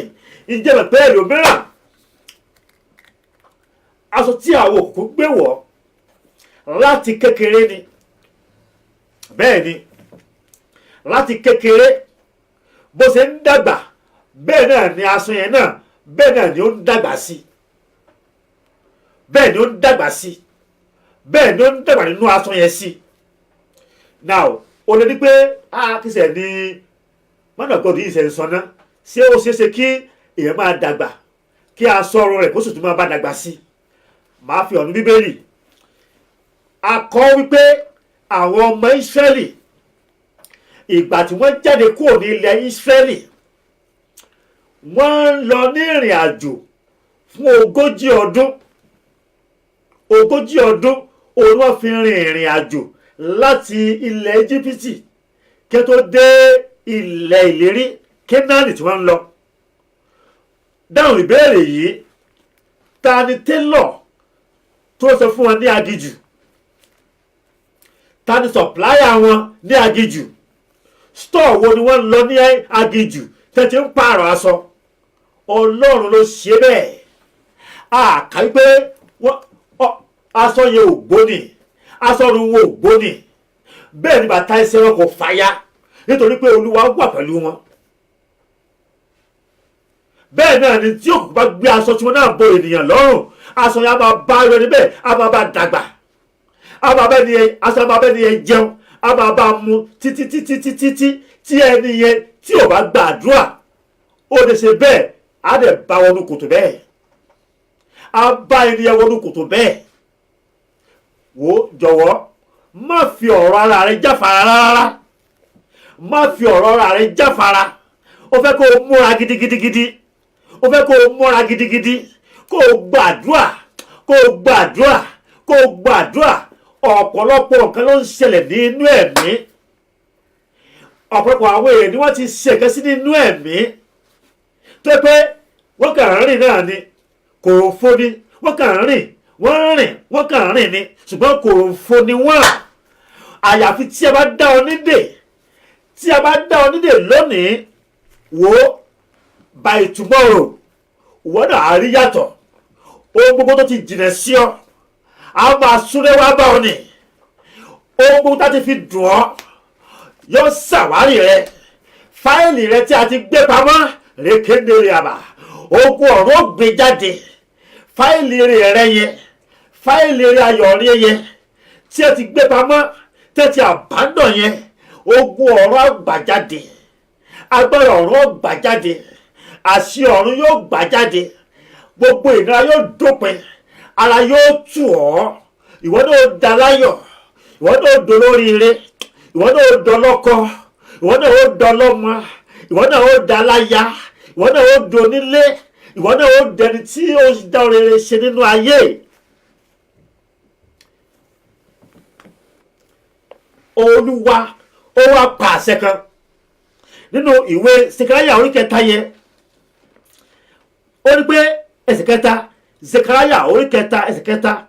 Ǹjẹ́ bẹ̀pẹ́ ẹlòmíràn aṣọ tí àwọn òkùnkùn gbé wọ̀ láti kékeré ni, bẹ́ẹ̀ ni láti kékeré bó ṣe ń dàgbà bẹ́ẹ̀ náà ni aṣọ yẹn náà bẹ́ẹ̀ náà ni ó ń dàgbà sí, bẹ́ẹ̀ ni ó ń dàgbà sí, bẹ́ẹ̀ ni ó ń dàgbà nínú aṣọ yẹn sí. Now o lè ní pé kìsẹ̀ ni man of God yìí ṣe ń sọ ná, ṣé ó ṣeé ṣe kí èèyàn máa dàgbà kí aṣọ ọrùn rẹ̀ kó sì tún máa bá dàgbà sí? Màá fi ọ̀nù bíbélì a kọ wípé àwọn ọmọ Ísírẹ́lì ìgbà tí wọ́n jáde kúrò ní ilẹ̀ Ísírẹ́lì wọ́n ń lọ ní ìrìn àjò fún 40 ọdún. 40 ọdún òun wọ́n fi rin ìrìn àjò láti ilẹ̀ Íjíbítì kí tó dé ilẹ̀ ìlérí Kénáánì tí wọ́n ń lọ. Dáhùn ìbéèrè yìí, ta ni télọ̀ tó sọ fún wọn ní aginjù? Ta ni sọ̀pláyà wọn ní aginjù? Stọ̀ wo ni wọ́n lọ ní aginjù tẹ́tí ń pààrọ̀ aṣọ? Ọlọ́run ló ṣe bẹ́ẹ̀. Àkà wípé aṣọ yẹn ò gbóni, aṣọ ọrùn wọn ò gbóni, bẹ́ẹ̀ ni bàtà ẹsẹ̀ wọn kò fàya nítorí pé Olúwa wà pẹ̀lú wọn. Bẹ́ẹ̀ náà ni tí òkú bá gbé aṣọ tí wọn náà bo ènìyàn lọ́rùn, aṣọ yẹn á máa bá irú ẹni bẹ́ẹ̀, á máa bá dàgbà, á máa bẹ́ẹ̀ ni aṣọ á máa bẹ́ẹ̀ ni yẹn jẹun, á máa bá mu títí tí ẹni yẹn tí ò bá gbàdúrà ó lè ṣe bẹ́ẹ̀, á dẹ̀ bá wọnú kòtò bẹ́ẹ̀, á bá ẹni yẹn wọnú kòtò bẹ́ẹ̀. Wò jọ̀wọ́ má fi ọ̀rọ̀ ara rẹ jáfara rárá, má fi ọ̀rọ̀ ara rẹ jáfara. Ó fẹ́ kó o múra gidigidigidi, ó fẹ́ kó o múra gidigidi, kó o gbàdúrà, kó o gbàdúrà, kó o gbàdúrà. Ọ̀pọ̀lọpọ̀ nǹkan ló ń ṣẹlẹ̀ nínú ẹ̀mí, ọ̀pọ̀lọpọ̀ àwọn èèyàn ni wọ́n ti ṣèké sí nínú ẹ̀mí tó pé wọ́n kàn ń rìn náà ni, kòròfo ni wọ́n kàn ń rìn, wọ́n kàn ń rìn ni, ṣùgbọ́n kòròfo ni wọ́n. Àyàfi tí a bá dá ọ nídè, tí a bá dá ọ nídè lónìí, wò ó by tomorrow wọ́n náà á rí yàtọ̀. Ohun gbogbo tó ti jìnà sí ọ a máa súré wá bá ọ ní. Ohun gbogbo tá ti fi dùn ọ yóò ṣàwárí rẹ. Fáìlì rẹ tí a ti gbé pamọ́ rékéndèrè àbá, ogun ọ̀run ó gbé jáde. Fáìlì rẹ yẹn, fáìlì rẹ ayọ̀ rẹ yẹn tí a ti gbé pamọ́ tẹ́tí àbádọ̀ yẹn, ogun ọ̀run á gbà jáde, agbára ọ̀run ó gbà jáde, àṣẹ ọ̀run yóò gbà jáde. Gbogbo ìnira yóò dópin, ara yóò tù ọ́, ìwọ náà ó da láyọ̀, ìwọ náà ó dolóríire, ìwọ náà ó dọlọ́kọ, ìwọ náà ó dọlọ́mọ, ìwọ náà ó da láya, ìwọ náà ó donílé, ìwọ náà ó dẹni tí ó dá rere ṣe nínú ayé. Olúwa ó wá pa àṣẹ kan nínú ìwé Sekaraya orí 3 yẹn. Ó ní pé ẹsẹ̀ 3, Sekaraya orí 3 ẹsẹ̀ 3,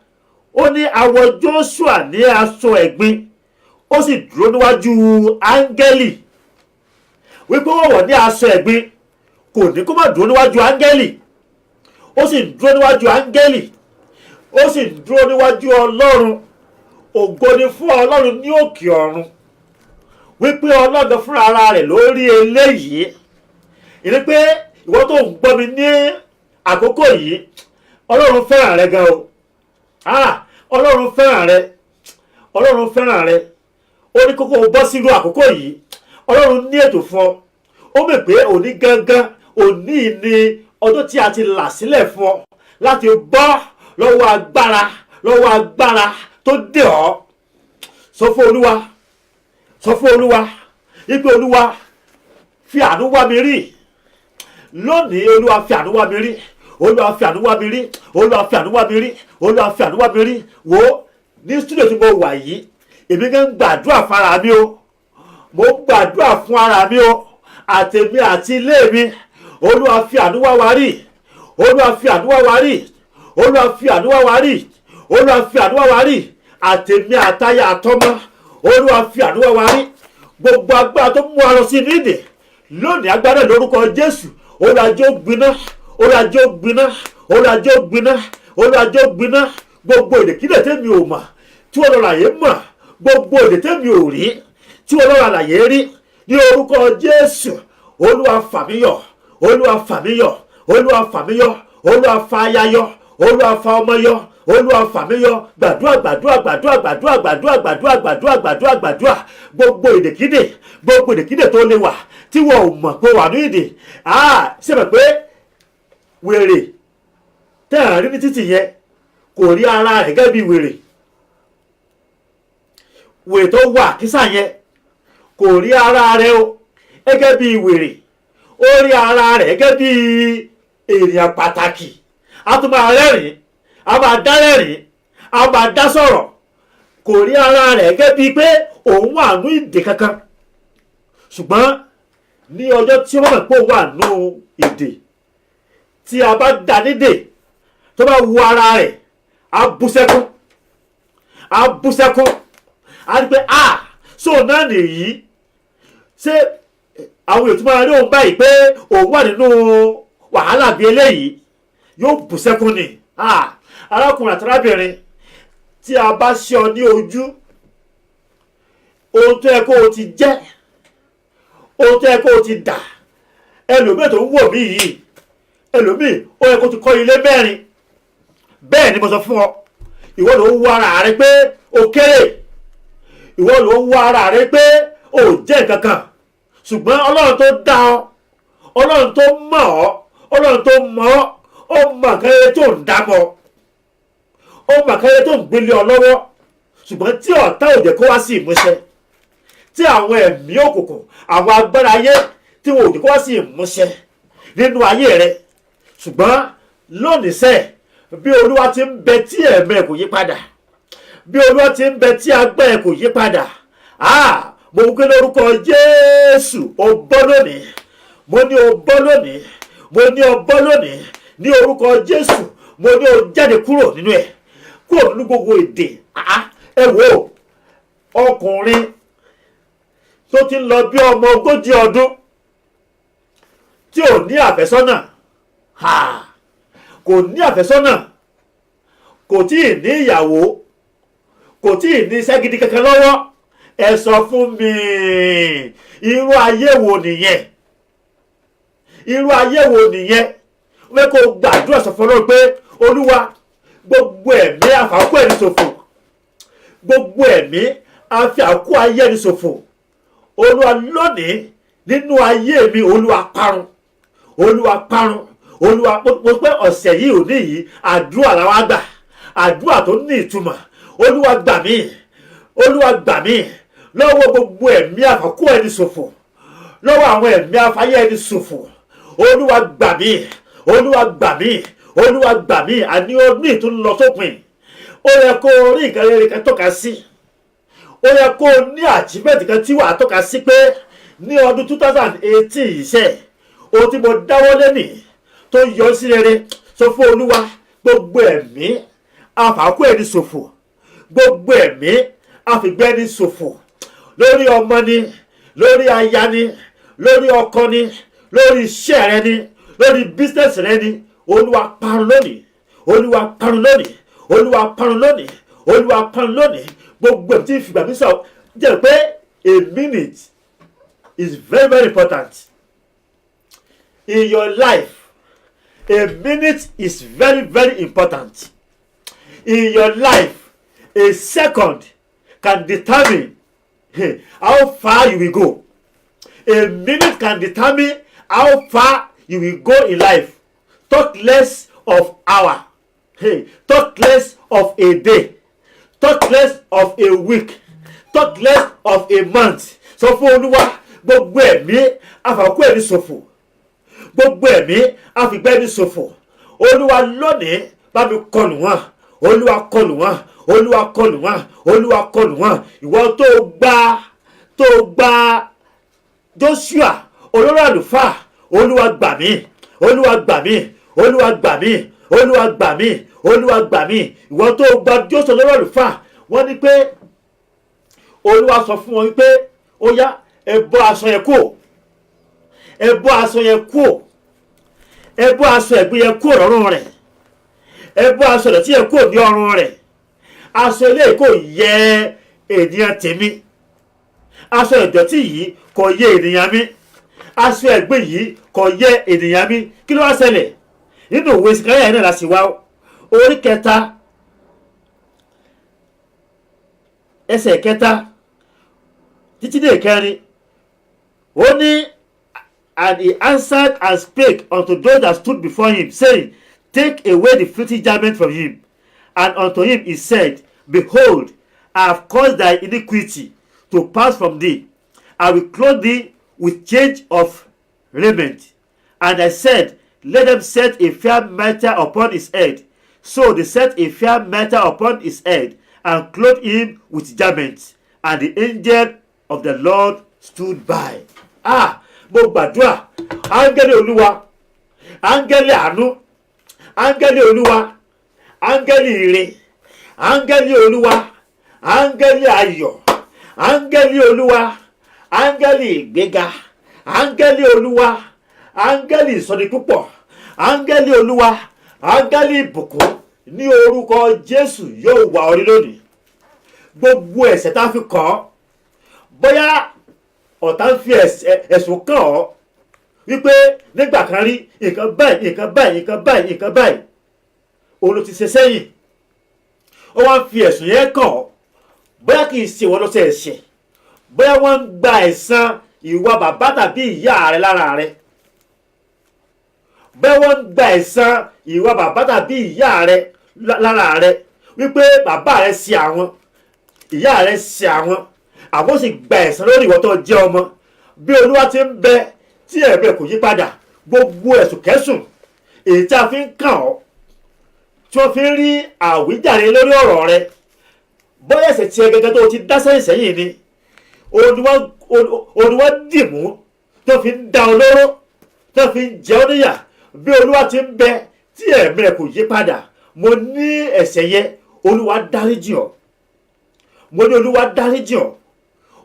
ó ní àwọ̀ Joshua ní aṣọ ẹ̀gbin, ó sì dúró níwájú áńgẹ́lì. Wípé wọ́n wọ̀ ní aṣọ ẹ̀gbin kò ní kó má dúró níwájú áńgẹ́lì, ó sì dúró níwájú áńgẹ́lì, ó sì dúró níwájú Ọlọ́run. Ògo ni fún Ọlọ́run ní òkè ọ̀run. Wípé Ọlọ́run fúnra ara rẹ̀ lórí eléyìí. Ìní pé ìwọ tó ń gbọ́ mi ní àkókò yìí, Ọlọ́run fẹ́ràn rẹ gan o. Ọlọ́run fẹ́ràn rẹ, Ọlọ́run fẹ́ràn rẹ. Ó ní kókó bọ́ sínú àkókò yìí, Ọlọ́run ní ètò fún ọ. Ó mọ̀ pé òní gangan, òní ni ọjọ́ tí a ti là sílẹ̀ fún ọ láti bọ́ lọ́wọ́ agbára tó dè ọ́. Sọ fún Olúwa, sọ fún Olúwa, wípé Olúwa fi àánú wá mi rí lónìí. Olúwa fi àánú wá mi rí, Olúwa fi àánú wá mi rí, Olúwa fi àánú wá mi rí, Olúwa fi àánú wá mi rí. Wò ó ní studio tí mo wà yìí, èmi gan gbàdúrà fún ara mi o, mo gbàdúrà fún ara mi o, àtèmi àti ilé mi. Olúwa fi àánú wá wa rí, Olúwa fi àdúrà wa rí, Olúwa fi àdúrà wa rí, Olúwa fi àdúrà wa rí, àtèmi àtaya àtọmọ, Olúwa fi àdúrà wa rí. Gbogbo agbára tó mú wa lọ sí inú ìdè lónìí, agbára lórúkọ Jésù, Olúwa jẹ́ ó gbiná, Olúwa jẹ́ ó gbiná, Olúwa jẹ́ ó gbiná, Olúwa jẹ́ ó gbiná. Gbogbo ìdèkídè tèmi ò mọ̀ tí Ọlọ́run àlàyé mọ̀, gbogbo ìdè tèmi ò rí tí Ọlọ́run àlàyé rí, ní orúkọ Jésù, Olúwa fà mí yọ, Olúwa fà mí yọ, Olúwa fà mí yọ, Olúwa fà aya yọ, Olúwa fà ọmọ yọ, Olúwa fà mí yọ. Gbàdúrà gbàdúrà gbàdúrà gbàdúrà gbàdúrà gbàdúrà gbàdúrà gbàdúrà gbàdúrà. Gbogbo ìdèkídè tó lè wà tí wọn ò mọ̀ pé wà ní ìdè. Ṣé mọ̀ pé wèrè tẹ́ à ń rí ní títì yẹn kò rí ara rẹ̀ gẹ́gẹ́ bí wèrè. Wèrè tó wà kísà yẹn kò rí ara rẹ̀ o gẹ́gẹ́ bí wèrè, ó rí ara rẹ̀ gẹ́gẹ́ bí èèyàn pàtàkì. A tún máa rẹ́rìn-ín, a máa dá rẹ́rìn-ín, a máa dá sọ̀rọ̀. Kò rí ara rẹ̀ gẹ́gẹ́ bí pé òun wà nú ìdè kankan. Ṣùgbọ́n ní ọjọ́ tí wọ́n mọ̀ pé òun wà nú ìdè, tí a bá dá nídè tó bá wu ara rẹ̀, a bú sẹ́kún, a bú sẹ́kún, a ní pé sóò náà nìyí. Ṣé àwọn èèyàn tó máa rí òun báyìí pé òun wà nínú wàhálà bíi eléyìí, yóò bú sẹ́kún ni. Arákùnrin àtàrábìnrin, tí a bá ṣe ọ ní ojú, ohun tó yẹ kó o ti jẹ́, ohun tó yẹ kó o ti dà, ẹlòmíì tó ń wò mí yìí, ẹlòmíì ó yẹ kó ti kọ́ ilé 4. Bẹ́ẹ̀ ni mo sọ fún ọ, ìwọ ló ń wá ara rẹ pé o kéré, ìwọ ló ń wá ara rẹ pé o jẹ́ nǹkan kan. Ṣùgbọ́n Ọlọ́run tó dá ọ, Ọlọ́run tó mọ̀ ọ́, Ọlọ́run tó mọ̀ ọ́, ó mọ̀ kẹ́rẹ́ tó ń dámọ̀, ó mọ̀ kẹ́rẹ́ tó ń gbélé ọ lọ́wọ́. Ṣùgbọ́n tí ọ̀tá ò jẹ́ kó wá sí ìmúṣẹ, tí àwọn ẹ̀mí òkùnkùn, àwọn agbára ayé tí wọn ò jẹ́ kó wá sí ìmúṣẹ nínú ayé rẹ. Ṣùgbọ́n lónìí sẹ́ẹ̀, bí Olúwa ti ń bẹ tí ẹ̀mí ẹ̀ kò yí padà, bí Olúwa ti ń bẹ tí agbára ẹ̀ kò yí padà, mo wí pé lórúkọ Jésù o bọ́ lónìí, mo ní o bọ́ lónìí, mo ní o bọ́ lónìí, ní orúkọ Jésù, mo ní o jáde kúrò nínú ẹ̀, kúrò nínú gbogbo èdè. Ẹ wò ọkùnrin tó ti ń lọ bí ọmọ 40 ọdún tí ò ní àfẹ́sọ́nà, kò ní àfẹ́sọ́nà, kò tí ì ní ìyàwó, kò tí ì ní iṣẹ́ gidi kankan lọ́wọ́. Ẹ sọ fún mi, irú ayé wo nìyẹn? Irú ayé wo nìyẹn? Wọ́n fẹ́ kó gbàdúrà sọ fún Ọlọ́run pé Olúwa, gbogbo ẹ̀mí àfàkù ẹni ṣòfò, gbogbo ẹ̀mí àfi àkú ayé ẹni ṣòfò, Olúwa lónìí nínú ayé mi, Olúwa parun, Olúwa parun. Olúwa, mo pé ọ̀sẹ̀ yìí ò ní yìí àdúrà làwọn àgbà, àdúrà tó ní ìtumọ̀. Olúwa gbà mí, Olúwa gbà mí lọ́wọ́ gbogbo ẹ̀mí àfàkù ẹni ṣòfò, lọ́wọ́ àwọn ẹ̀mí àfàyè ẹni ṣòfò. Olúwa gbà mí, Olúwa gbà mí, Olúwa gbà mí. Àní ọdún ìtún lọ sópin, ó yẹ kó rí nǹkan rere kan tọ́ka sí, ó yẹ kó ní achievement kan tí wàá tọ́ka sí pé ní ọdún 2018 iṣẹ́ ohun tí mo dáwọ́ lẹ́nì tó yọ sí rere. Sọ fún Olúwa, gbogbo ẹ̀mí àfàkù ẹni ṣòfò, gbogbo ẹ̀mí àfìgbẹ́ ẹni ṣòfò, lórí ọmọ ni, lórí aya ni, lórí ọkọ ni, lórí iṣẹ́ rẹ ni, lórí business rẹ ni, Olúwa parun lónìí, Olúwa parun lónìí, Olúwa parun lónìí, Olúwa parun lónìí. Gbogbo ẹ̀ tí ń fìgbà mí sọ jẹ́ pé a minute is very very important in your life. A minute is very very important in your life. A second can determine how far you will go. A minute can determine how far you will go in life. Talk less of hour. Talk less of a day. Talk less of a week. Talk less of a month. Sọ fún Olúwa, gbogbo ẹ̀mí àfàkù ẹni ṣòfò, gbogbo ẹ̀mí àfìgbẹ́ ẹni ṣòfò, Olúwa lónìí bá mi kọlù wọ́n, Olúwa kọlù wọ́n, Olúwa kọlù wọ́n, Olúwa kọlù wọ́n. Ìwọ tó gba Joshua olórí àlùfáà, Olúwa gbà mí, Olúwa gbà mí, olúwa gbà mí, olúwa gbà mí, olúwa gbà mí. Ìwọ tó gba Jósù lọ́wọ́ àlùfáà, wọ́n ní pé olúwa sọ fún wọn wípé ó yá, ẹ bọ́ aṣọ yẹn kúrò, ẹ bọ́ aṣọ yẹn kúrò, ẹ bọ́ aṣọ ẹ̀gbin yẹn kúrò lọ́rùn rẹ̀, ẹ bọ́ aṣọ ìdọ̀tí yẹn kúrò ní ọrùn rẹ̀. Aṣọ eléyìí kò yẹ ènìyàn tèmi, aṣọ ìdọ̀tí yìí kò yẹ ènìyàn mi, aṣọ ẹ̀gbin yìí kò yẹ ènìyàn mi. Kí ló wá ṣẹlẹ̀? Nínú ìwé Sìkáríà yẹn náà la sì wá orí 3 ẹsẹ̀ 3 títí dé 4. Ó ní, and he answered and spake unto those that stood before him, saying, Take away the filthy garment from him. And unto him he said, Behold, I have caused thy iniquity to pass from thee. I will clothe thee with change of raiment. And I said, Let them set a fair mitre upon his head. So they set a fair mitre upon his head, and clothed him with garments. And the angel of the Lord stood by. Mo gbàdúrà, áńgẹ́lì Olúwa, áńgẹ́lì àánú, áńgẹ́lì Olúwa, áńgẹ́lì ire, áńgẹ́lì Olúwa, áńgẹ́lì ayọ̀, áńgẹ́lì Olúwa, áńgẹ́lì ìgbéga, áńgẹ́lì Olúwa, áńgẹ́lì ìsọdipúpọ̀, áńgẹ́lì Olúwa, áńgẹ́lì ìbùkún, ní orúkọ Jésù yóò wá orí lónìí. Gbogbo ẹ̀ṣẹ̀ tá fi kàn ọ́, bóyá ọ̀tá ń fi ẹ̀sùn kàn ọ́ wípé nígbà kan rí nǹkan báyìí, nǹkan báyìí, nǹkan báyìí, nǹkan báyìí, òun ló ti ṣe sẹ́yìn. Ó wá ń fi ẹ̀sùn yẹn kàn ọ́, bóyá kì í ṣe ìwọ ló ṣe ẹ̀ṣẹ̀, bóyá wọ́n ń gba ẹ̀san ìwà bàbá tàbí ìyá rẹ lára rẹ, bóyá wọ́n ń gba ẹ̀san ìwà bàbá tàbí ìyá rẹ lára rẹ, wípé bàbá rẹ ṣe àwọn, ìyá rẹ ṣe àwọn sì gba ẹ̀san lórí ìwọ tó jẹ́ ọmọ. Bí Olúwa ti ń bẹ tí ẹ̀mí kò yí padà, gbogbo ẹ̀sùn kẹ́sùn èyí tí a fi ń kàn ọ́, tí wọ́n fi ń rí àwíjàre lórí ọ̀rọ̀ rẹ, bóyá ẹ̀ṣẹ̀ tí ẹ gẹ́gẹ́ tó ti dá sẹ́yìn ni, olùwọ́ dìmú tó fi ń da olóró, tó fi ń jẹ ọ́ níyà. Bí Olúwa ti ń bẹ tí ẹ̀mí kò yí padà, mo ní ẹ̀ṣẹ̀ yẹn Olúwa dáríjì ọ́, mo ní Olúwa dáríjì ọ́,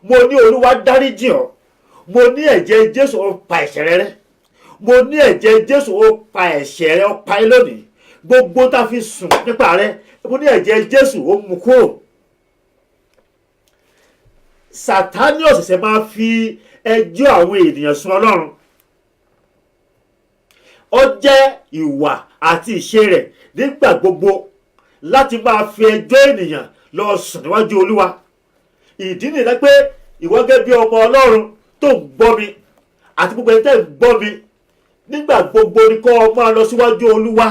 mo ní Olúwa dáríjì ọ́, mo ní ẹ̀jẹ̀ Jésù ó pa ẹ̀ṣẹ̀ rẹ rẹ́, mo ní ẹ̀jẹ̀ Jésù ó pa ẹ̀ṣẹ̀ rẹ, ó pa ẹ́ lónìí. Gbogbo tá a fi sùn nípa rẹ, mo ní ẹ̀jẹ̀ Jésù ó mú kúrò. Sátánì ò ṣẹ̀ṣẹ̀ máa fi ẹjọ́ àwọn ènìyàn sùn Ọlọ́run. Ó jẹ́ ìwà àti ìṣe rẹ̀ nígbà gbogbo láti máa fi ẹjọ́ ènìyàn lọ sùn níwájú Olúwa. Ìdí nìyẹn pé ìwọ gẹ́gẹ́ bí ọmọ Ọlọ́run tó ń gbọ́ mi àti gbogbo ẹni tẹ́ ń gbọ́ mi, nígbà gbogbo ni kó o máa lọ síwájú Olúwa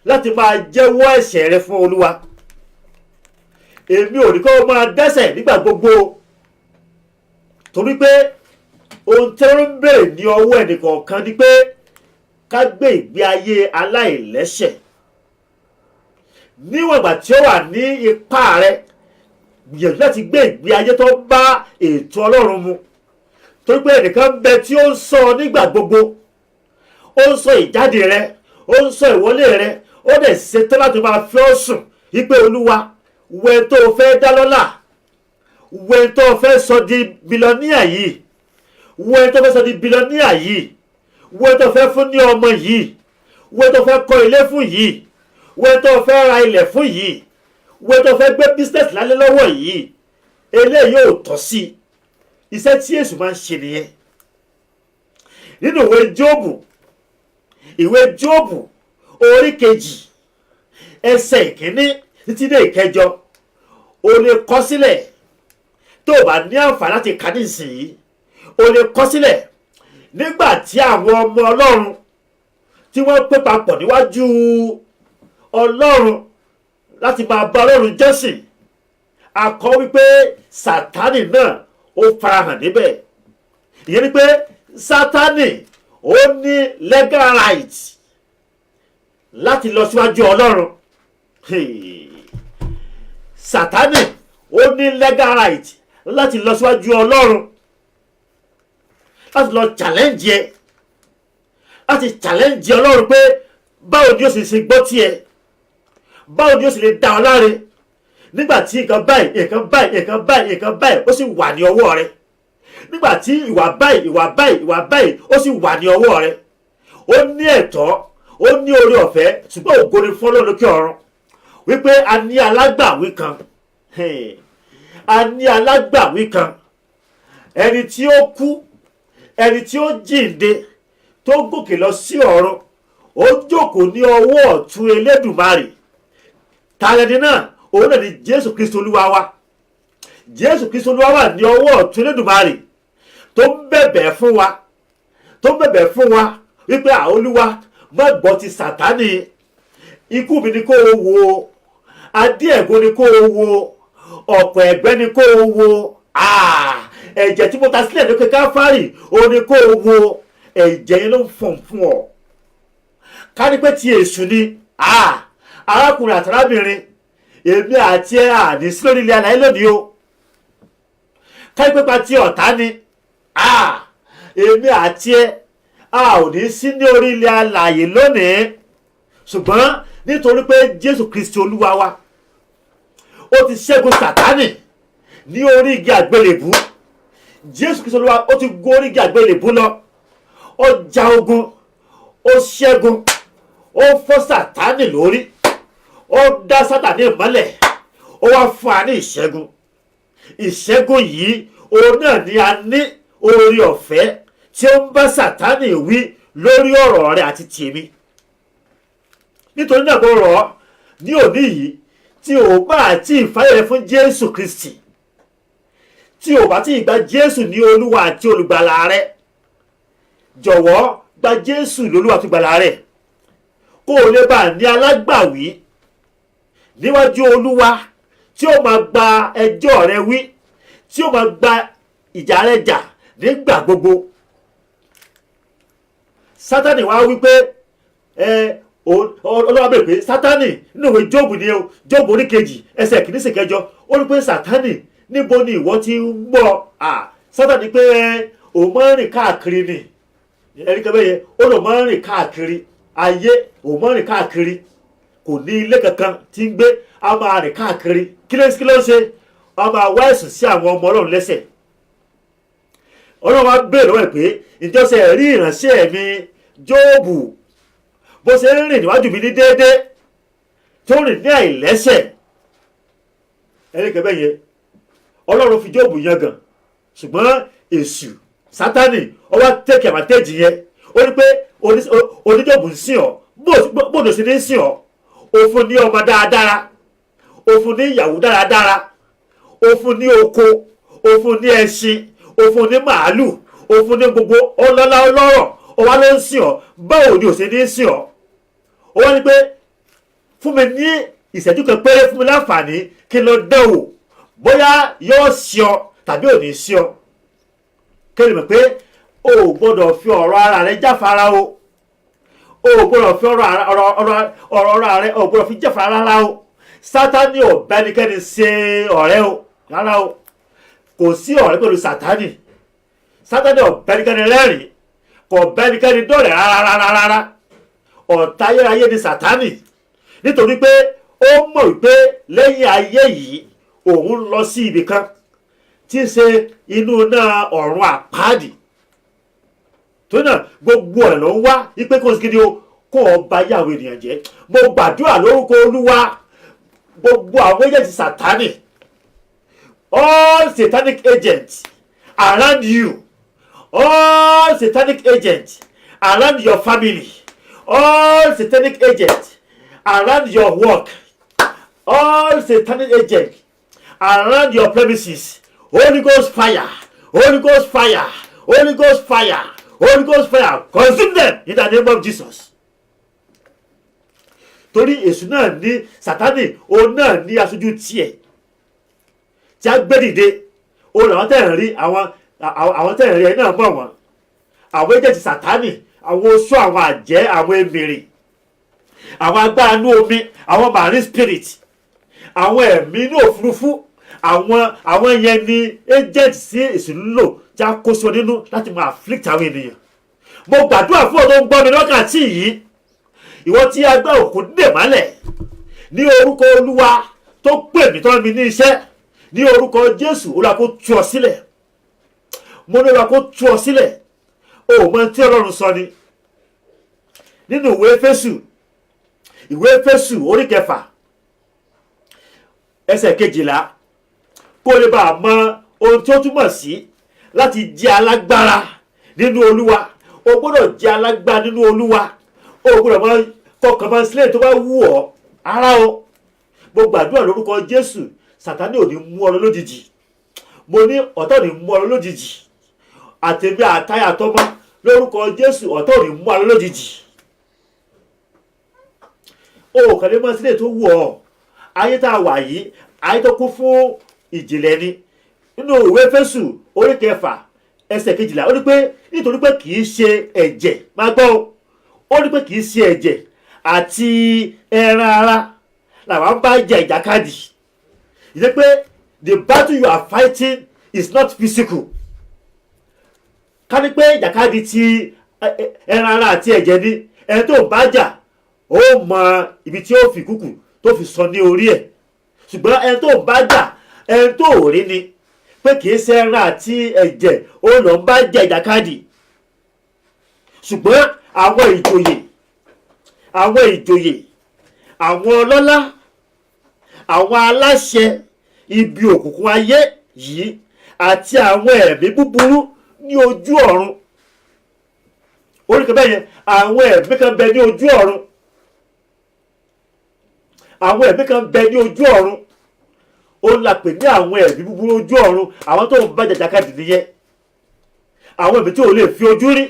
láti máa jẹ́wọ́ ẹ̀ṣẹ̀ rẹ fún Olúwa. Èmi ò ní kó o máa dẹ́ṣẹ̀ nígbà gbogbo, torí pé ohun tí wọ́n ń béèrè ní ọwọ́ ẹnìkọ̀ọ̀kan ni pé ká gbé ìgbé ayé aláìlẹ́ṣẹ̀. Níwọ̀n ìgbà tí ó wà ní ipá rẹ, gbìyànjú láti gbé ìgbé ayé tó bá ètò Ọlọ́run mu, torí pé ẹnìkan ń bẹ tí ó ń sọ nígbà gbogbo, ó ń sọ ìjáde rẹ, ó ń sọ ìwọlé rẹ, ó dẹ̀ ṣetán láti máa fi ọ́ sùn wípé Olúwa, wẹ tó o fẹ́ dá lọ́lá, wẹ tó o fẹ́ sọ di bílíọ̀níà yìí, wẹ tó o fẹ́ sọ di bílíọ̀níà yìí, wẹ tó o fẹ́ fún ní ọmọ yìí, wẹ tó o fẹ́ kọ́ ilé fún yìí, wẹ tó o fẹ́ ra ilẹ̀ fún yìí, wẹ tó o fẹ́ gbé business lálẹ́ lọ́wọ́ yìí. Eléyìí ò tọ́ sí iṣẹ́ tí Èṣù máa ń ṣe nìyẹn. Nínú ìwé Jóòbù orí 2 ẹsẹ̀ 1 títí dé 8, o lè kọ sílẹ̀ tó o bá ní àǹfààní láti kà nísìnyí. O lè kọ sílẹ̀ nígbà tí àwọn ọmọ Ọlọ́run tí wọ́n pé papọ̀ níwájú Ọlọ́run láti máa bá Ọlọ́run jọ́sìn, a kọ wípé Sátánì náà ó farahàn níbẹ̀. Ìyẹn ni pé Sátánì ó ní legal right láti lọ síwájú Ọlọ́run. Sátánì ó ní legal right láti lọ síwájú Ọlọ́run, láti lọ challenge ẹ, láti challenge Ọlọ́run pé báwo ni ó ṣe gbọ́ tiẹ̀, báwo ni ó sì lè dá ọ láre nígbà tí nǹkan báyìí ó sì wà ní ọwọ́ rẹ, nígbà tí ìwà báyìí ó sì wà ní ọwọ́ rẹ. Ó ní ẹ̀tọ́, ó ní oore ọ̀fẹ́, ṣùgbọ́n ògo ni fún Ọlọ́run lókè ọ̀run wípé a ní alágbàwí kan, a ní alágbàwí kan, ẹni tí ó kú, ẹni tí ó jíǹde tó gòkè lọ sí ọ̀run, ó jókòó ní ọwọ́ ọ̀tún Elédùmarè. Tàlẹ́ni náà, òun náà ni Jésù Kristi Olúwa wa. Jésù Kristi Olúwa wa ní ọwọ́ ọ̀tún Elédùmarè tó ń bẹ̀bẹ̀ fún wa wípé Olúwa má gbọ́ ti Sátánì, ikú mi ni kó o wo, adé ẹ̀gún ni kó o wo, ọ̀pọ̀ ẹ̀gbẹ́ ni kó o wo, ẹ̀jẹ̀ tí mo ta sílẹ̀ lókè Káfárì òun ni kó o wo. Ẹ̀jẹ̀ yẹn ló ń fọ̀n fún ọ. Ká ní pé ti èṣù ni, arákùnrin àtàrábìnrin, èmi àti ẹ àní sí lórí ilé alààyè lónìí o. Ká ní pé pa ti ọ̀tá ni, èmi àti ẹ ò ní sí ní orí ilé alààyè lónìí. Ṣùgbọ́n nítorí pé Jésù Kristi Olúwa wa, ó ti ṣẹ́gun Sátánì ní orí igi àgbélébú. Jésù Kristi Olúwa, ó ti gun orí igi àgbélébú lọ, ó ja ogun, ó ṣẹ́gun, ó fọ́ Sátánì lórí, ó dá Sátánì mọ́lẹ̀, ó wá fún wa ní ìṣẹ́gun. Ìṣẹ́gun yìí òun náà ni a ní oore ọ̀fẹ́ tí ó ń bá Sátánì wí lórí ọ̀rọ̀ rẹ̀ àti tèmi. Nítorí náà mo rọ̀ ọ́ ní òní yìí, tí o bá àti ìfàyè rẹ fún Jésù Kristi, tí o bá ti gba Jésù ní Olúwa àti olùgbàlà rẹ, jọ̀wọ́ gba Jésù lólúwa àti olùgbàlà rẹ, kó o lè bá ní alágbàwí níwájú Olúwa tí ó máa gba ẹjọ́ rẹ wí, tí ó máa gba ìjà rẹ jà nígbà gbogbo. Sátánì wá wípé Ọlọ́run bèèrè pé Sátánì nínú ìwé Jóòbù ni o, Jóòbù orí kejì ẹsẹ̀ kìíní sí kẹjọ, ó ní pé Sátánì níbo ni ìwọ ti ń gbọ́? Sátánì pé òun máa ń rìn káàkiri ni, ẹ̀rí kan bẹ́ẹ̀ yẹn, ó lọ máa ń rìn káàkiri ayé, òun máa ń rìn káàkiri, kò ní ilé kankan tí ń gbé, a máa rìn káàkiri. Kí ló ń ṣe? A máa wá ẹ̀sùn sí àwọn ọmọ Ọlọ́run lẹ́sẹ̀. Ọlọ́run wá béèrè lọ́wọ́ ẹ̀ pé ìjọsẹ̀ rí ìránṣẹ́ mi Jóòbù bó ṣe ń rìn níwájú mi ní déédéé, tó rìn ní àìlẹ́sẹ̀. ẹ̀rí kan bẹ́ẹ̀ yẹn, Ọlọ́run fi Jóòbù yangàn, ṣùgbọ́n èṣù Sátánì ó wá tẹ̀kẹ̀ àmàtẹ́jì yẹn. Ó ní pé oníjọ́bù ń sìn ọ́, bóòdù sí ní sìn ọ́, ó fún ní ọmọ dáradára, ó fún ní ìyàwó dáradára, ó fún ní oko, ó fún ní ẹṣin, ó fún ní màálù, ó fún ní gbogbo ọlọ́lá ọlọ́rọ̀, ó wá ló ń sìn ọ́, báwo ni ò sí ní sìn ọ́? Ó wá ní pé fún mi ní ìṣẹ́jú kan péré, fún mi láǹfààní kí n lọ dán wò bóyá yóò sí ọ tàbí ò ní sí ọ. Kéde mọ̀ pé o ò gbọ́dọ̀ fi ọ̀rọ̀ ara rẹ jáfara o, o ò gbọ́dọ̀ fi ọ̀rọ̀ ara rẹ, o ò gbọ́dọ̀ fi jáfara rárá o. Sátánì ò bá ẹnikẹ́ni ṣe ọ̀rẹ́ o, rárá o. Kò sí ọ̀rẹ́ pẹ̀lú Sátánì. Sátánì ò bá ẹnikẹ́ni rẹ́rìn, kò bá ẹnikẹ́ni dọ̀rẹ́ rárá. Ọ̀tá ayérayé ni Sátánì, nítorí pé ó mọ̀ wípé lẹ́yìn ayé yìí òun lọ sí ibì kan tí ń ṣe inú náà ọ̀run àpáàdì. Tó náà gbogbo ẹ̀ ló ń wá wípé kó gidi o, kó ọba yàwó ènìyàn jẹ́. Mo gbàdúrà lórúkọ Olúwa, gbogbo àwọn agents Sátánì, all satanic agents around you, all satanic agents around your family, all satanic agents around your work, all satanic agents around your premises, Holy Ghost fire, Holy Ghost fire, Holy Ghost fire, Holy Ghost fire, consume them in the name of Jesus. Torí èṣù náà ní Sátánì, òun náà ní aṣojú tiẹ̀ tí a gbé dìde. Òun làwọn tẹ̀ ń rí, àwọn tẹ̀ ń rí ẹ̀ náà mọ̀ wọ́n. Àwọn agent Sátánì, àwọn oṣó, àwọn àjẹ́, àwọn èmèrè, àwọn agbára inú omi, àwọn marine spirit, àwọn ẹ̀mí inú òfurufú, àwọn yẹn ni agent sí èṣù ń lò tí a kó sọ nínú láti máa afflict àwọn ènìyàn. Mo gbàdúrà fún ọ tó ń gbọ́ mi lọ́kàtí yìí, ìwọ tí agbára òkun dè mọ́lẹ̀, ní orúkọ Olúwa tó pè mí tọ́ mi ní iṣẹ́, ní orúkọ Jésù Olúwa kó tú ọ sílẹ̀. Mo ní Olúwa kó tú ọ sílẹ̀. O mọ tí Ọlọ́run sọ ni nínú ìwé Éfésù orí 6 ẹsẹ̀ 12 kó lè bá a mọ ohun tí ó túmọ̀ sí láti jẹ́ alágbára nínú Olúwa. O gbọ́dọ̀ jẹ́ alágbára nínú Olúwa. O gbọ́dọ̀ mọ kọkàn mọ sílẹ̀ tó bá wù ọ́ ara o. Mo gbàdúrà lórúkọ Jésù, Sátánì ò ní mú ọ lọ lójijì. Mo ní ọ̀tá ò ní mú ọ lọ lójijì. Àtẹ̀mí àtayà tọ́mọ lórúkọ Jésù, ọ̀tá ò ní mú ọ lọ lójijì. O kàn lè mọ sílẹ̀ tó wù ọ́. Ayé tá a wà yìí, ayé tó kún fún ìjìnlẹ̀ ni. Nínú ìwé Éfésù orí 6 ẹsẹ̀ 12 ó ní pé nítorí pé kì í ṣe ẹ̀jẹ̀, máa gbọ́ o, ó ní pé kì í ṣe ẹ̀jẹ̀ àti ẹran ara làwọn bá jà ìjàkadì. Ìdí pé the battle you are fighting is not physical. Ká ní pé ìjàkadì ti ẹran ara àti ẹ̀jẹ̀ ni, ẹni tó bá jà ó mọ ibi tí ó fi kúkù tó fi sọ ní orí ẹ̀. Ṣùgbọ́n ẹni tó bá jà, ẹni tó rí ni pé kì í ṣe ẹran àti ẹ̀jẹ̀ ó lọ ń bá jà ìjàkadì. Ṣùgbọ́n àwọn ìjòyè, àwọn ọlọ́lá, àwọn aláṣẹ ibi òkùnkùn ayé yìí àti àwọn ẹ̀mí búburú ní ojú ọ̀run. Orí kan bẹ́ẹ̀ yẹn, àwọn ẹ̀mí kan bẹ ní ojú ọ̀run. Àwọn ẹ̀mí kan bẹ ní ojú ọ̀run. Ó la pè ní àwọn ẹ̀mí búburú ojú ọ̀run. Àwọn tó ń bá jàjàkadì nìyẹn. Àwọn ẹ̀mí tí ò lè fi ojú rí.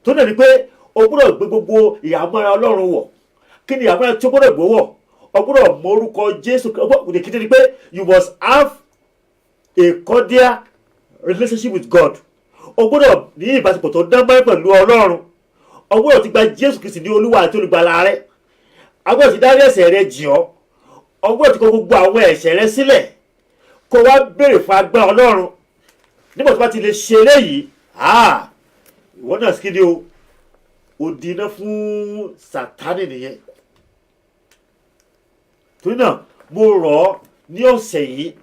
Tó náà ni pé o gbọ́dọ̀ gbé gbogbo ìhámọ́ra Ọlọ́run wọ̀. Kí ni ìhámọ́ra tí o gbọ́dọ̀ gbé wọ̀? O gbọ́dọ̀ mọ orúkọ Jésù. Kí ni pé you must have a cordial relationship with God. O gbọ́dọ̀ ní ìbáṣepọ̀ tó dán mọ́rán pẹ̀lú Ọlọ́run. O gbọ́dọ̀ ti gba Jésù Kristi ní Olúwa àti Olùgbàlà rẹ. O gbọ́dọ̀ ti dárí ẹ̀ṣẹ̀ rẹ jì ọ́. O gbọ́dọ̀ ti kọ gbogbo àwọn ẹ̀ṣẹ̀ rẹ sílẹ̀. Kó wá béèrè fún agbára Ọlọ́run. Nígbà tó bá ti lè ṣe eléyìí, ìwọ náà sì kí ni o? Ó di iná fún Sátánì nìyẹn. Torí náà mo rọ̀ ọ́ ní ọ̀sẹ̀ yìí